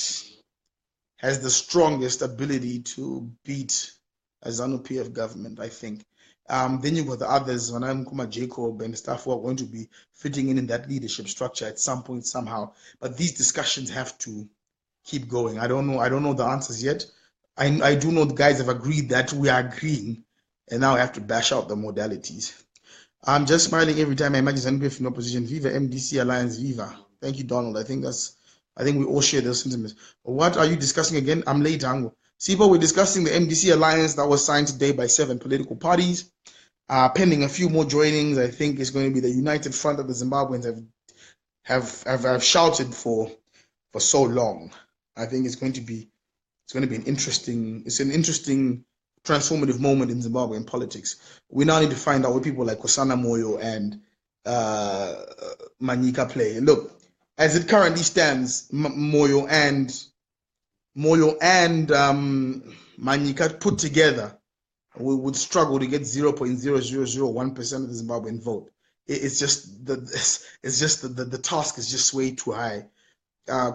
has the strongest ability to beat a ZANU-PF government, I think. Then you've got the others, Kuma Jacob and stuff, who are going to be fitting in that leadership structure at some point somehow. But these discussions have to keep going. I don't know the answers yet. I do know the guys have agreed that we are agreeing, and now I have to bash out the modalities. I'm just smiling every time I imagine ZANU-PF in opposition. Viva MDC Alliance, viva. Thank you, Donald. I think we all share those sentiments. What are you discussing again? I'm late, Ango. Sipo, we're discussing the MDC Alliance that was signed today by 7 political parties. Pending a few more joinings, I think it's going to be the united front that the Zimbabweans have shouted for so long. I think it's going to be an interesting transformative moment in Zimbabwean politics. We now need to find out what people like Kosana Moyo and Manyika play. Look, as it currently stands, Moyo and Manyika put together, we would struggle to get 0.0001% of the Zimbabwean vote. It's just the task is just way too high,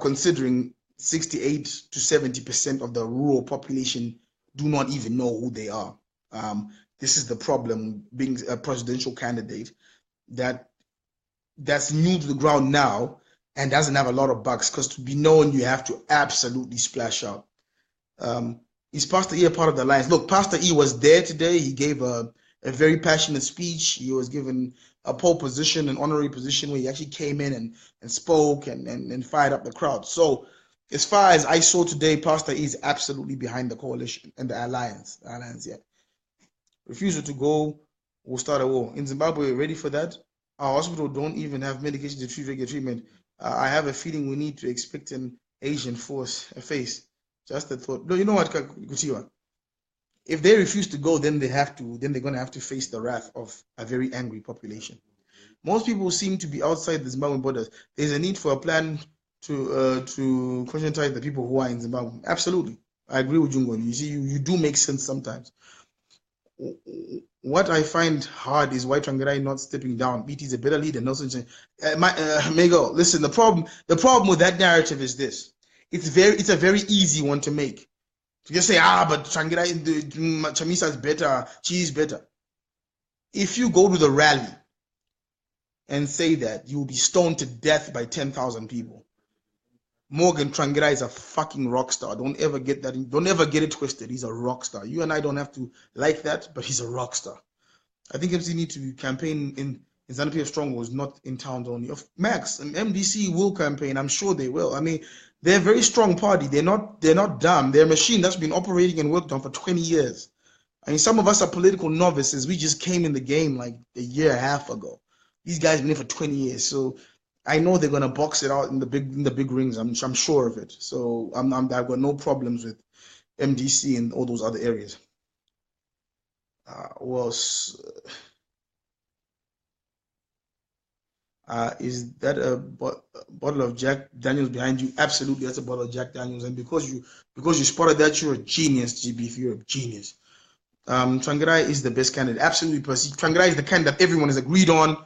considering 68 to 70% of the rural population do not even know who they are. This is the problem, being a presidential candidate that's new to the ground now and doesn't have a lot of bucks, because to be known, you have to absolutely splash out. Is Pastor E a part of the alliance? Look, Pastor E was there today. He gave a very passionate speech. He was given a pole position, an honorary position, where he actually came in and spoke and fired up the crowd. So as far as I saw today, Pastor E is absolutely behind the coalition and the alliance. Yeah. Refusal to go will start a war. In Zimbabwe, ready for that? Our hospital don't even have medication to treat regular treatment. I have a feeling we need to expect an Asian face. Just a thought. No, you know what, Kutiwa? If they refuse to go, then they're going to have to face the wrath of a very angry population. Most people seem to be outside the Zimbabwean borders. There's a need for a plan to conscientize the people who are in Zimbabwe. Absolutely. I agree with Jungo. You see, you do make sense sometimes. What I find hard is why Trangirai not stepping down. BT is a better leader. Nelson, Mego, listen, the problem with that narrative is this. It's a very easy one to make. To just say, but Trangirai, Chamisa is better, she is better. If you go to the rally and say that, you will be stoned to death by 10,000 people. Morgan Trangirai is a fucking rock star. Don't ever get that. Don't ever get it twisted. He's a rock star. You and I don't have to like that, but he's a rock star. I think MC need to campaign in ZANU-PF Strongholds, not in towns only. Max and MDC will campaign. I'm sure they will. I mean, they're a very strong party. They're not dumb. They're a machine that's been operating and worked on for 20 years. I mean, some of us are political novices. We just came in the game like a year and a half ago. These guys have been here for 20 years. So I know they're gonna box it out in the big rings. I'm sure of it. So I've got no problems with MDC and all those other areas. Is that a bottle of Jack Daniels behind you? Absolutely, that's a bottle of Jack Daniels. And because you spotted that, you're a genius, GB. You're a genius. Trangirai is the best candidate. Absolutely, Percy. Trangirai is the candidate everyone has agreed on.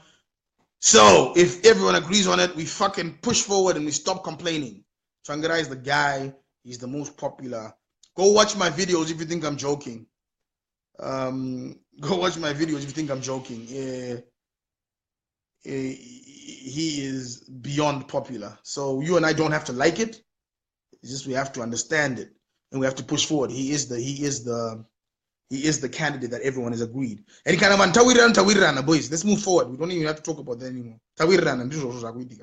So if everyone agrees on it, we fucking push forward and we stop complaining. Trangirai is the guy. He's the most popular. Go watch my videos if you think I'm joking. Go watch my videos if you think I'm joking. He is beyond popular. So you and I don't have to like it. It's just we have to understand it and we have to push forward. He is the candidate that everyone has agreed. And kind of Tawirana, boys. Let's move forward. We don't even have to talk about that anymore. Tawirana,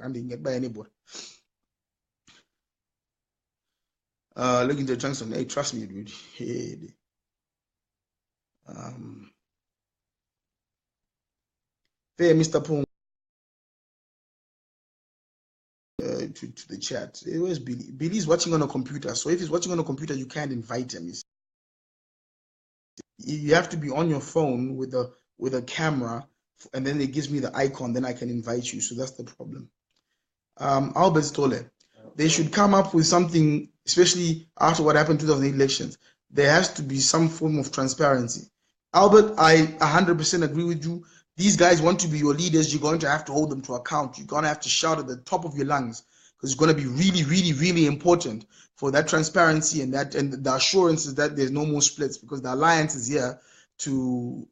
and they get by anybody. Look into Johnson. Hey, trust me, dude. Hey. There, Mr. Pong. To the chat. It was Billy. Billy's watching on a computer. So if he's watching on a computer, you can't invite him. You have to be on your phone with a camera, and then it gives me the icon. Then I can invite you. So that's the problem. Albert Stolle. They should come up with something, especially after what happened in 2008 elections. There has to be some form of transparency. Albert, I 100% agree with you. These guys want to be your leaders. You're going to have to hold them to account. You're going to have to shout at the top of your lungs, because it's going to be really, really, really important for that transparency and the assurances that there's no more splits, because the alliance is here to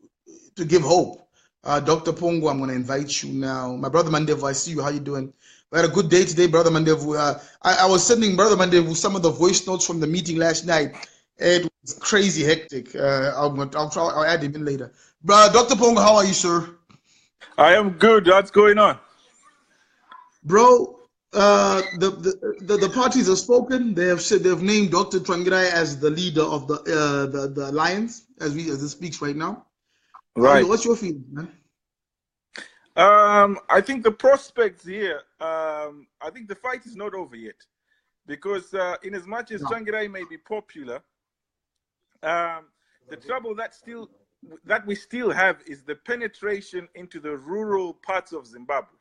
give hope. Dr. Pongo, I'm going to invite you now. My brother Mandevu, I see you. How you doing? We had a good day today, brother Mandevu. I was sending brother Mandevu some of the voice notes from the meeting last night. It was crazy hectic. I'll add him in later. Dr. Pongo, how are you, sir? I am good. What's going on? Bro, the parties have spoken. They have said they've named Dr. Tsvangirai as the leader of the alliance as it speaks right now. Right. What's your feeling, man? I think the prospects here. I think the fight is not over yet, because in as much as Tsvangirai may be popular, the trouble that we still have is the penetration into the rural parts of Zimbabwe,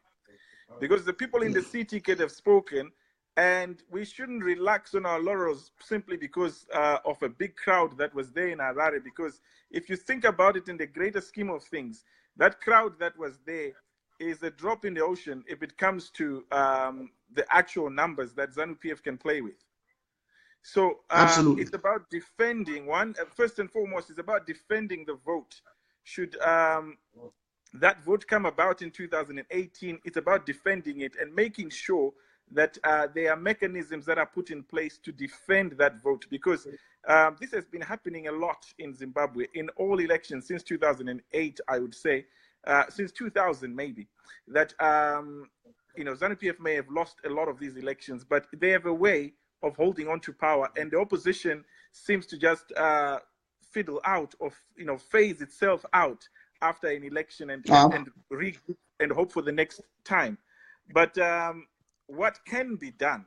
because the people in the city could have spoken, and we shouldn't relax on our laurels simply because of a big crowd that was there in Harare. Because if you think about it in the greater scheme of things, that crowd that was there is a drop in the ocean if it comes to the actual numbers that ZANU-PF can play with. So it's about defending first and foremost, it's about defending the vote. Should that vote come about in 2018, it's about defending it and making sure that there are mechanisms that are put in place to defend that vote, because this has been happening a lot in Zimbabwe in all elections since 2008, I would say, since 2000 maybe, that ZANU-PF may have lost a lot of these elections, but they have a way of holding on to power, and the opposition seems to just fiddle out or phase itself out after an election and hope for the next time. But what can be done?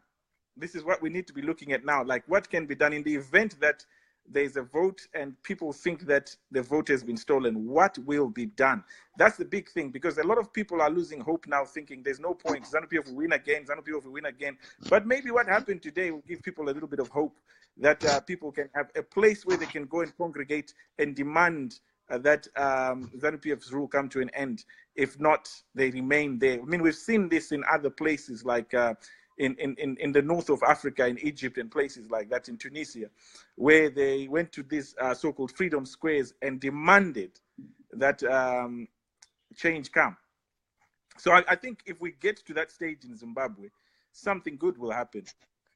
This is what we need to be looking at now. Like, what can be done in the event that there's a vote and people think that the vote has been stolen? What will be done? That's the big thing, because a lot of people are losing hope now, thinking there's no point. ZANU-PF will win again. ZANU-PF will win again. But maybe what happened today will give people a little bit of hope that people can have a place where they can go and congregate and demand that ZANU-PF's rule come to an end. If not, they remain there. I mean, we've seen this in other places, like in the north of Africa, in Egypt and places like that, in Tunisia, where they went to these so-called freedom squares and demanded that change come. So I think if we get to that stage in Zimbabwe, something good will happen.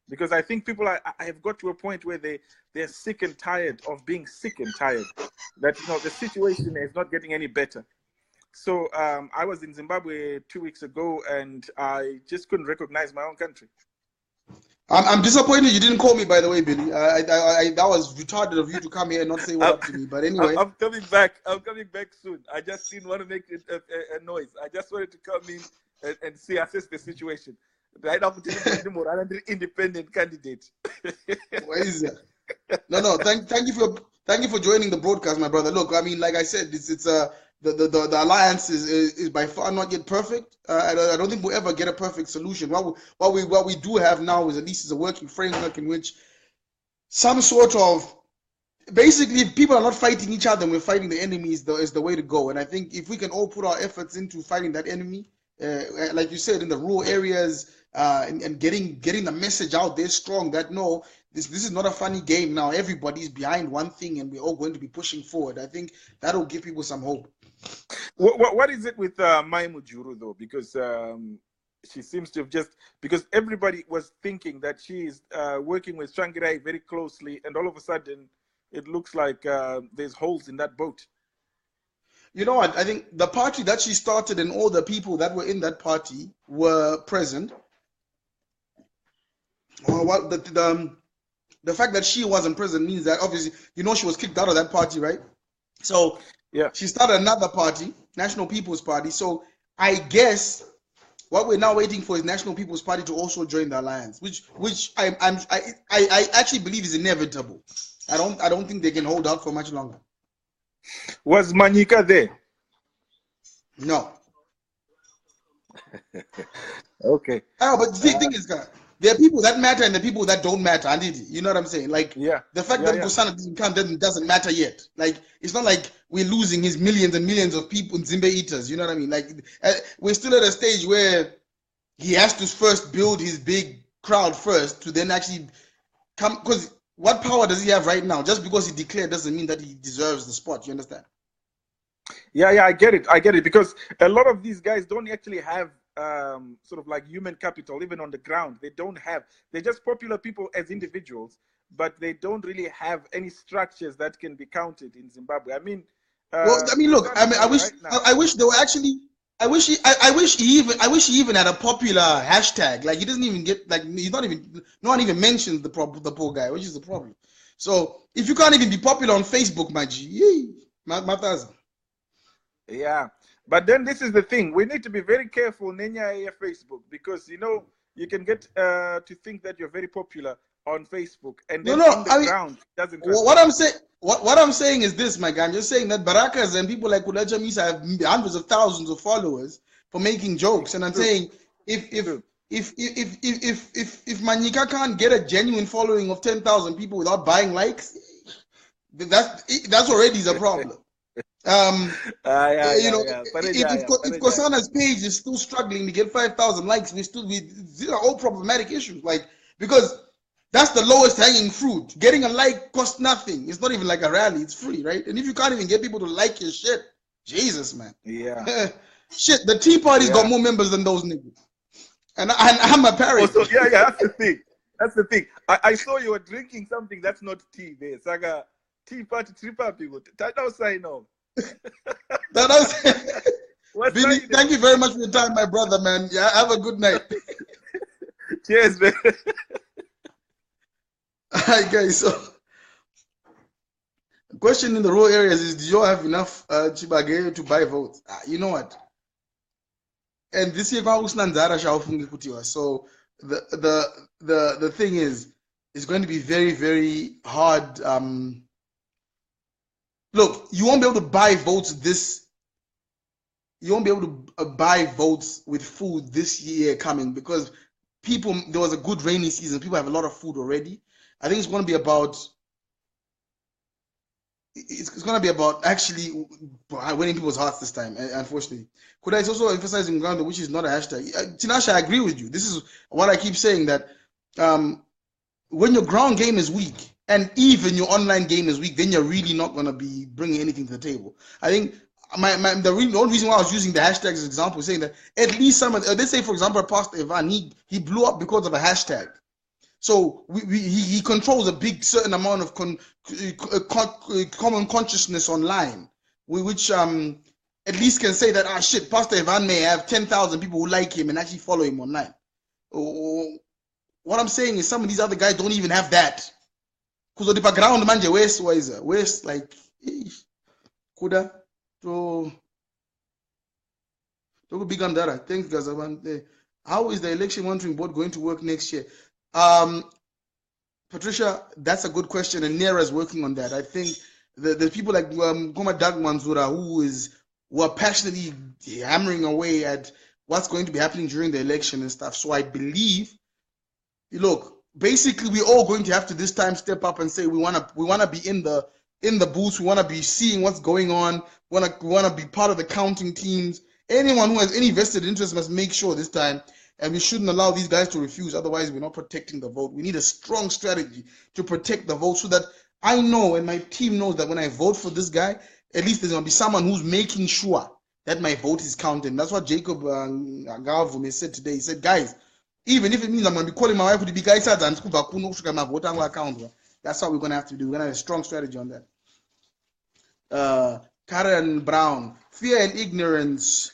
Because I think people have got to a point where they're sick and tired of being sick and tired. That the situation is not getting any better. So I was in Zimbabwe 2 weeks ago, and I just couldn't recognize my own country. I'm disappointed you didn't call me, by the way, Billy. That was retarded of you to come here and not say what up to me. But anyway, I'm coming back. I'm coming back soon. I just didn't want to make a noise. I just wanted to come in and assess the situation. Right now, I'm an independent candidate. What is that? No. Thank you for joining the broadcast, my brother. Look, I mean, like I said, it's the alliance is by far not yet perfect. I don't think we'll ever get a perfect solution. What we do have now is at least a working framework in which some sort of, basically, if people are not fighting each other and we're fighting the enemy is the way to go. And I think if we can all put our efforts into fighting that enemy, like you said, in the rural areas, and getting the message out there strong that no, this is not a funny game now. Everybody's behind one thing and we're all going to be pushing forward. I think that'll give people some hope. What is it with Maimu Juru, though? Because she seems to have because everybody was thinking that she's working with Tsvangirai very closely, and all of a sudden it looks like there's holes in that boat. You know what? I think the party that she started and all the people that were in that party were present. The fact that she wasn't present means that obviously, she was kicked out of that party, right? So yeah, she started another party, National People's Party. So I guess what we're now waiting for is National People's Party to also join the alliance, which I actually believe is inevitable. I don't think they can hold out for much longer. Was Manika there? No. Okay. Oh, but the thing is, there are people that matter and the people that don't matter. You know what I'm saying? Like, the fact that Gusana doesn't come doesn't matter yet. Like, it's not like we're losing his millions and millions of people in Zimbe eaters. You know what I mean? Like, we're still at a stage where he has to first build his big crowd first to then actually come. Because what power does he have right now? Just because he declared doesn't mean that he deserves the spot. You understand? Yeah, I get it. Because a lot of these guys don't actually have sort of like human capital, even on the ground. They're just popular people as individuals, but they don't really have any structures that can be counted in Zimbabwe. I mean, look, I wish they were actually. I wish he even had a popular hashtag. Like he doesn't even get, like he's not even, no one even mentions the poor guy, which is the problem. So if you can't even be popular on Facebook, my G, Yeah, but then this is the thing. We need to be very careful, Nenya Facebook, because you can get to think that you're very popular on Facebook, and then on the ground it doesn't. What I'm saying is this, my guy. I'm just saying that Barakas and people like Kuda Musasiwa have hundreds of thousands of followers for making jokes, and I'm saying if Manyika can't get a genuine following of 10,000 people without buying likes, that's already a problem. If Kosana's page is still struggling to get 5,000 likes, these are all problematic issues. Like, because that's the lowest hanging fruit. Getting a like costs nothing. It's not even like a rally. It's free, right? And if you can't even get people to like your shit, Jesus, man. Yeah. Shit, the Tea Party's got more members than those niggas. And I'm a parent. Oh, so, yeah, that's the thing. That's the thing. I saw you were drinking something that's not tea there. Saga Tea Party, people. That was I know. Billy, thank you very much for your time, my brother, man. Yeah, have a good night. Cheers, man. Alright, guys. So, the question in the rural areas is: do you all have enough Chibage to buy votes? You know what? And this year, so the thing is, it's going to be very, very hard. Look, you won't be able to buy votes you won't be able to buy votes with food this year coming, because there was a good rainy season. People have a lot of food already. I think it's going to be about actually winning people's hearts this time, unfortunately. Kuda is also emphasizing ground, which is not a hashtag. Tinashe, I agree with you. This is what I keep saying, that when your ground game is weak, and even your online game is weak, then you're really not going to be bringing anything to the table. I think the only reason why I was using the hashtag as an example is saying that at least let's say, for example, Pastor Ivan, he blew up because of a hashtag. So he controls a big certain amount of common consciousness online, which at least can say that, shit, Pastor Ivan may have 10,000 people who like him and actually follow him online. What I'm saying is some of these other guys don't even have that. Because the background manje west like Kuda to big Andara. Thanks, guys. How is the election monitoring board going to work next year? Patricia, that's a good question, and Nera is working on that. I think the people like Goma Dag Manzura who are passionately hammering away at what's going to be happening during the election and stuff. So I believe, look, basically we're all going to have to this time step up and say we wanna be in the booths, we wanna be seeing what's going on, we wanna be part of the counting teams. Anyone who has any vested interest must make sure this time. And we shouldn't allow these guys to refuse. Otherwise, we're not protecting the vote. We need a strong strategy to protect the vote so that I know and my team knows that when I vote for this guy, at least there's going to be someone who's making sure that my vote is counted. That's what Jacob Agavume said today. He said, guys, even if it means I'm going to be calling my wife to be guys, that's how we're going to have to do. We're going to have a strong strategy on that. Karen Brown, fear and ignorance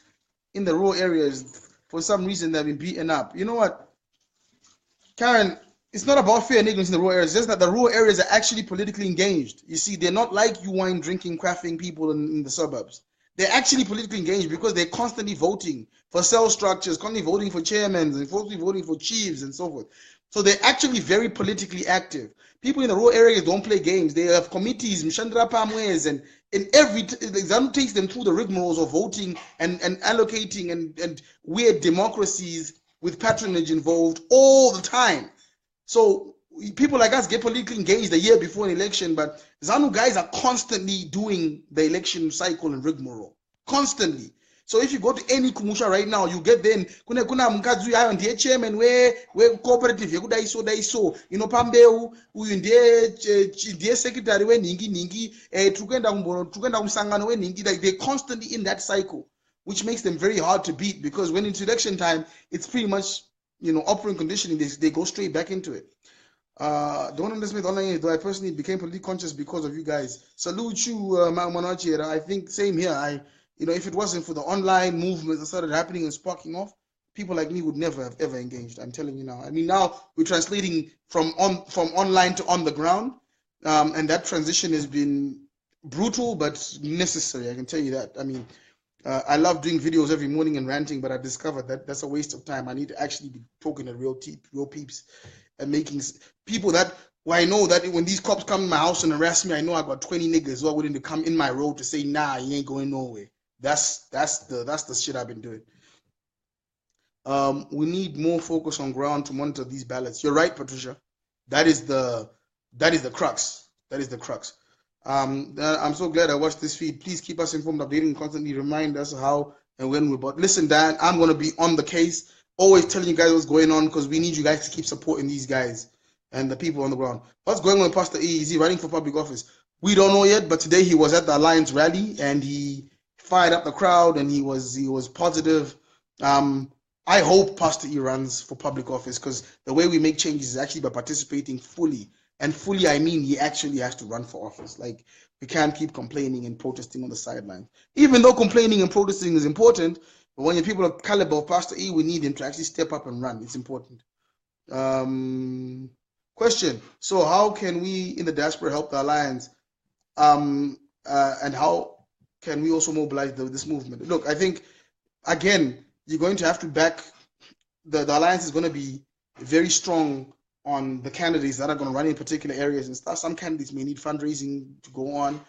in the rural areas. For some reason, they've been beaten up. You know what, Karen? It's not about fear and ignorance in the rural areas. It's just that the rural areas are actually politically engaged. You see, they're not like you wine drinking, crafting people in the suburbs. They're actually politically engaged because they're constantly voting for cell structures, constantly voting for chairmen, and constantly voting for chiefs and so forth. So they're actually very politically active. People in the rural areas don't play games. They have committees, Mshandra Pamwes, and that takes them through the rigmaroles of voting and allocating and weird democracies with patronage involved all the time. So people like us get politically engaged a year before an election, but ZANU guys are constantly doing the election cycle and rigmarole. Constantly. So if you go to any kumusha right now, you get then kuna mkazu yayo ndiye chairman we cooperative yekudaiso pambeu uyu ndiye secretary we ningi tukenda kumsangano we ningi. Like they're constantly in that cycle, which makes them very hard to beat, because when it's election time, it's pretty much operating conditioning. They go straight back into it. Don't understand online, though I personally became politically conscious because of you guys. Salute you, Manachira. I think same here. if it wasn't for the online movement that started happening and sparking off, people like me would never have ever engaged. I'm telling you now. I mean, now we're translating from online to on the ground, and that transition has been brutal but necessary. I can tell you that. I mean, I love doing videos every morning and ranting, but I've discovered that that's a waste of time. I need to actually be talking to real peeps and making people that. Well, I know that when these cops come to my house and arrest me, I know I got 20 niggas who are willing to come in my road to say, nah, you ain't going nowhere. That's the shit I've been doing. We need more focus on ground to monitor these ballots. You're right, Patricia. That is the crux. That is the crux. I'm so glad I watched this feed. Please keep us informed, updating, constantly remind us how and when we're about. Listen, Dan, I'm going to be on the case, always telling you guys what's going on because we need you guys to keep supporting these guys and the people on the ground. What's going on with Pastor E? Is he running for public office? We don't know yet, but today he was at the Alliance rally and he fired up the crowd and he was positive. I hope Pastor E runs for public office because the way we make changes is actually by participating fully. And fully, I mean he actually has to run for office. Like, we can't keep complaining and protesting on the sidelines. Even though complaining and protesting is important, but when you're people of caliber of Pastor E, we need him to actually step up and run. It's important. Question. So how can we in the diaspora help the Alliance? And how can we also mobilize this movement? Look, I think, again, you're going to have to back, the Alliance is going to be very strong on the candidates that are going to run in particular areas and stuff. Some candidates may need fundraising to go on.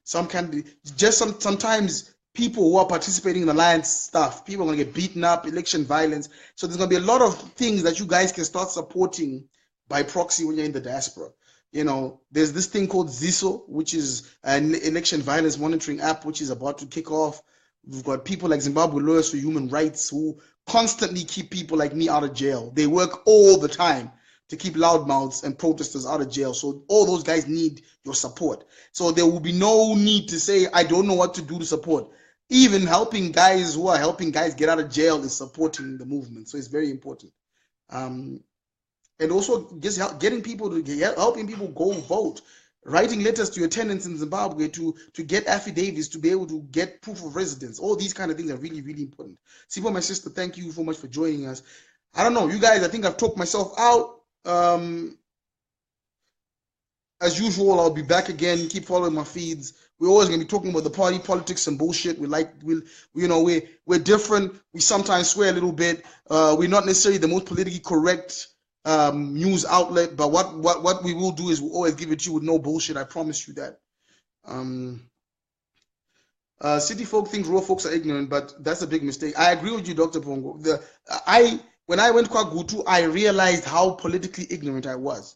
Some candidates, sometimes people who are participating in Alliance stuff, people are going to get beaten up, election violence. So there's going to be a lot of things that you guys can start supporting by proxy when you're in the diaspora. There's this thing called ZISO, which is an election violence monitoring app, which is about to kick off. We've got people like Zimbabwe Lawyers for Human Rights who constantly keep people like me out of jail. They work all the time to keep loudmouths and protesters out of jail. So all those guys need your support. So there will be no need to say, I don't know what to do to support. Even helping guys who are helping guys get out of jail is supporting the movement. So it's very important. And also just helping people go vote. Writing letters to your tenants in Zimbabwe to get affidavits, to be able to get proof of residence. All these kind of things are really, really important. Sipo, my sister, thank you so much for joining us. I don't know, you guys, I think I've talked myself out. As usual, I'll be back again. Keep following my feeds. We're always going to be talking about the party politics and bullshit. We're different. We sometimes swear a little bit. We're not necessarily the most politically correct news outlet, but what we will do is we'll always give it to you with no bullshit. I promise you that. City folk think rural folks are ignorant, but that's a big mistake. I agree with you, Dr. Pongo. When I went Kwagutu, I realized how politically ignorant I was.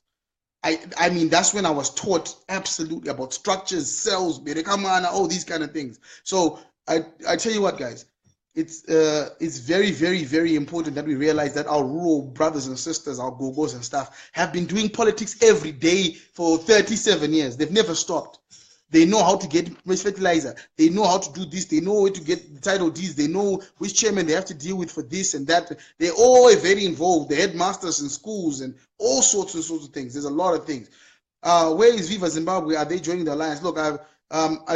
I mean, that's when I was taught absolutely about structures, cells, all these kind of things. So I tell you what, guys, it's very, very, very important that we realize that our rural brothers and sisters, our gogos and stuff, have been doing politics every day for 37 years. They've never stopped. They know how to get fertilizer. They know how to do this. They know where to get the title deeds. They know which chairman they have to deal with for this and that. They're all very involved. The headmasters in schools and all sorts of things. There's a lot of things. Where is Viva Zimbabwe? Are they joining the Alliance? Look, I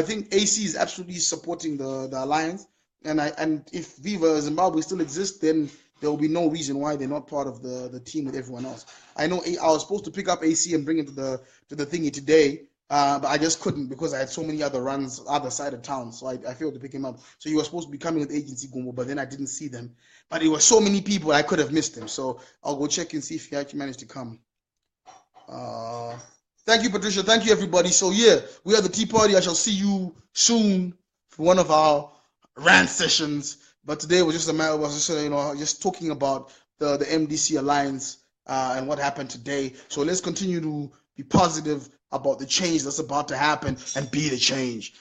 think AC is absolutely supporting the Alliance. And if Viva Zimbabwe still exists, then there will be no reason why they're not part of the team with everyone else. I know I was supposed to pick up AC and bring it to the thingy today, but I just couldn't because I had so many other runs other side of town, so I failed to pick him up. So he was supposed to be coming with Agency Gumbo, but then I didn't see them. But it was so many people I could have missed him. So I'll go check and see if he actually managed to come. Thank you, Patricia. Thank you, everybody. So yeah, we are the Tea Party. I shall see you soon for one of our rant sessions. But today was just a matter of just talking about the MDC Alliance and what happened today. So let's continue to be positive about the change that's about to happen and be the change.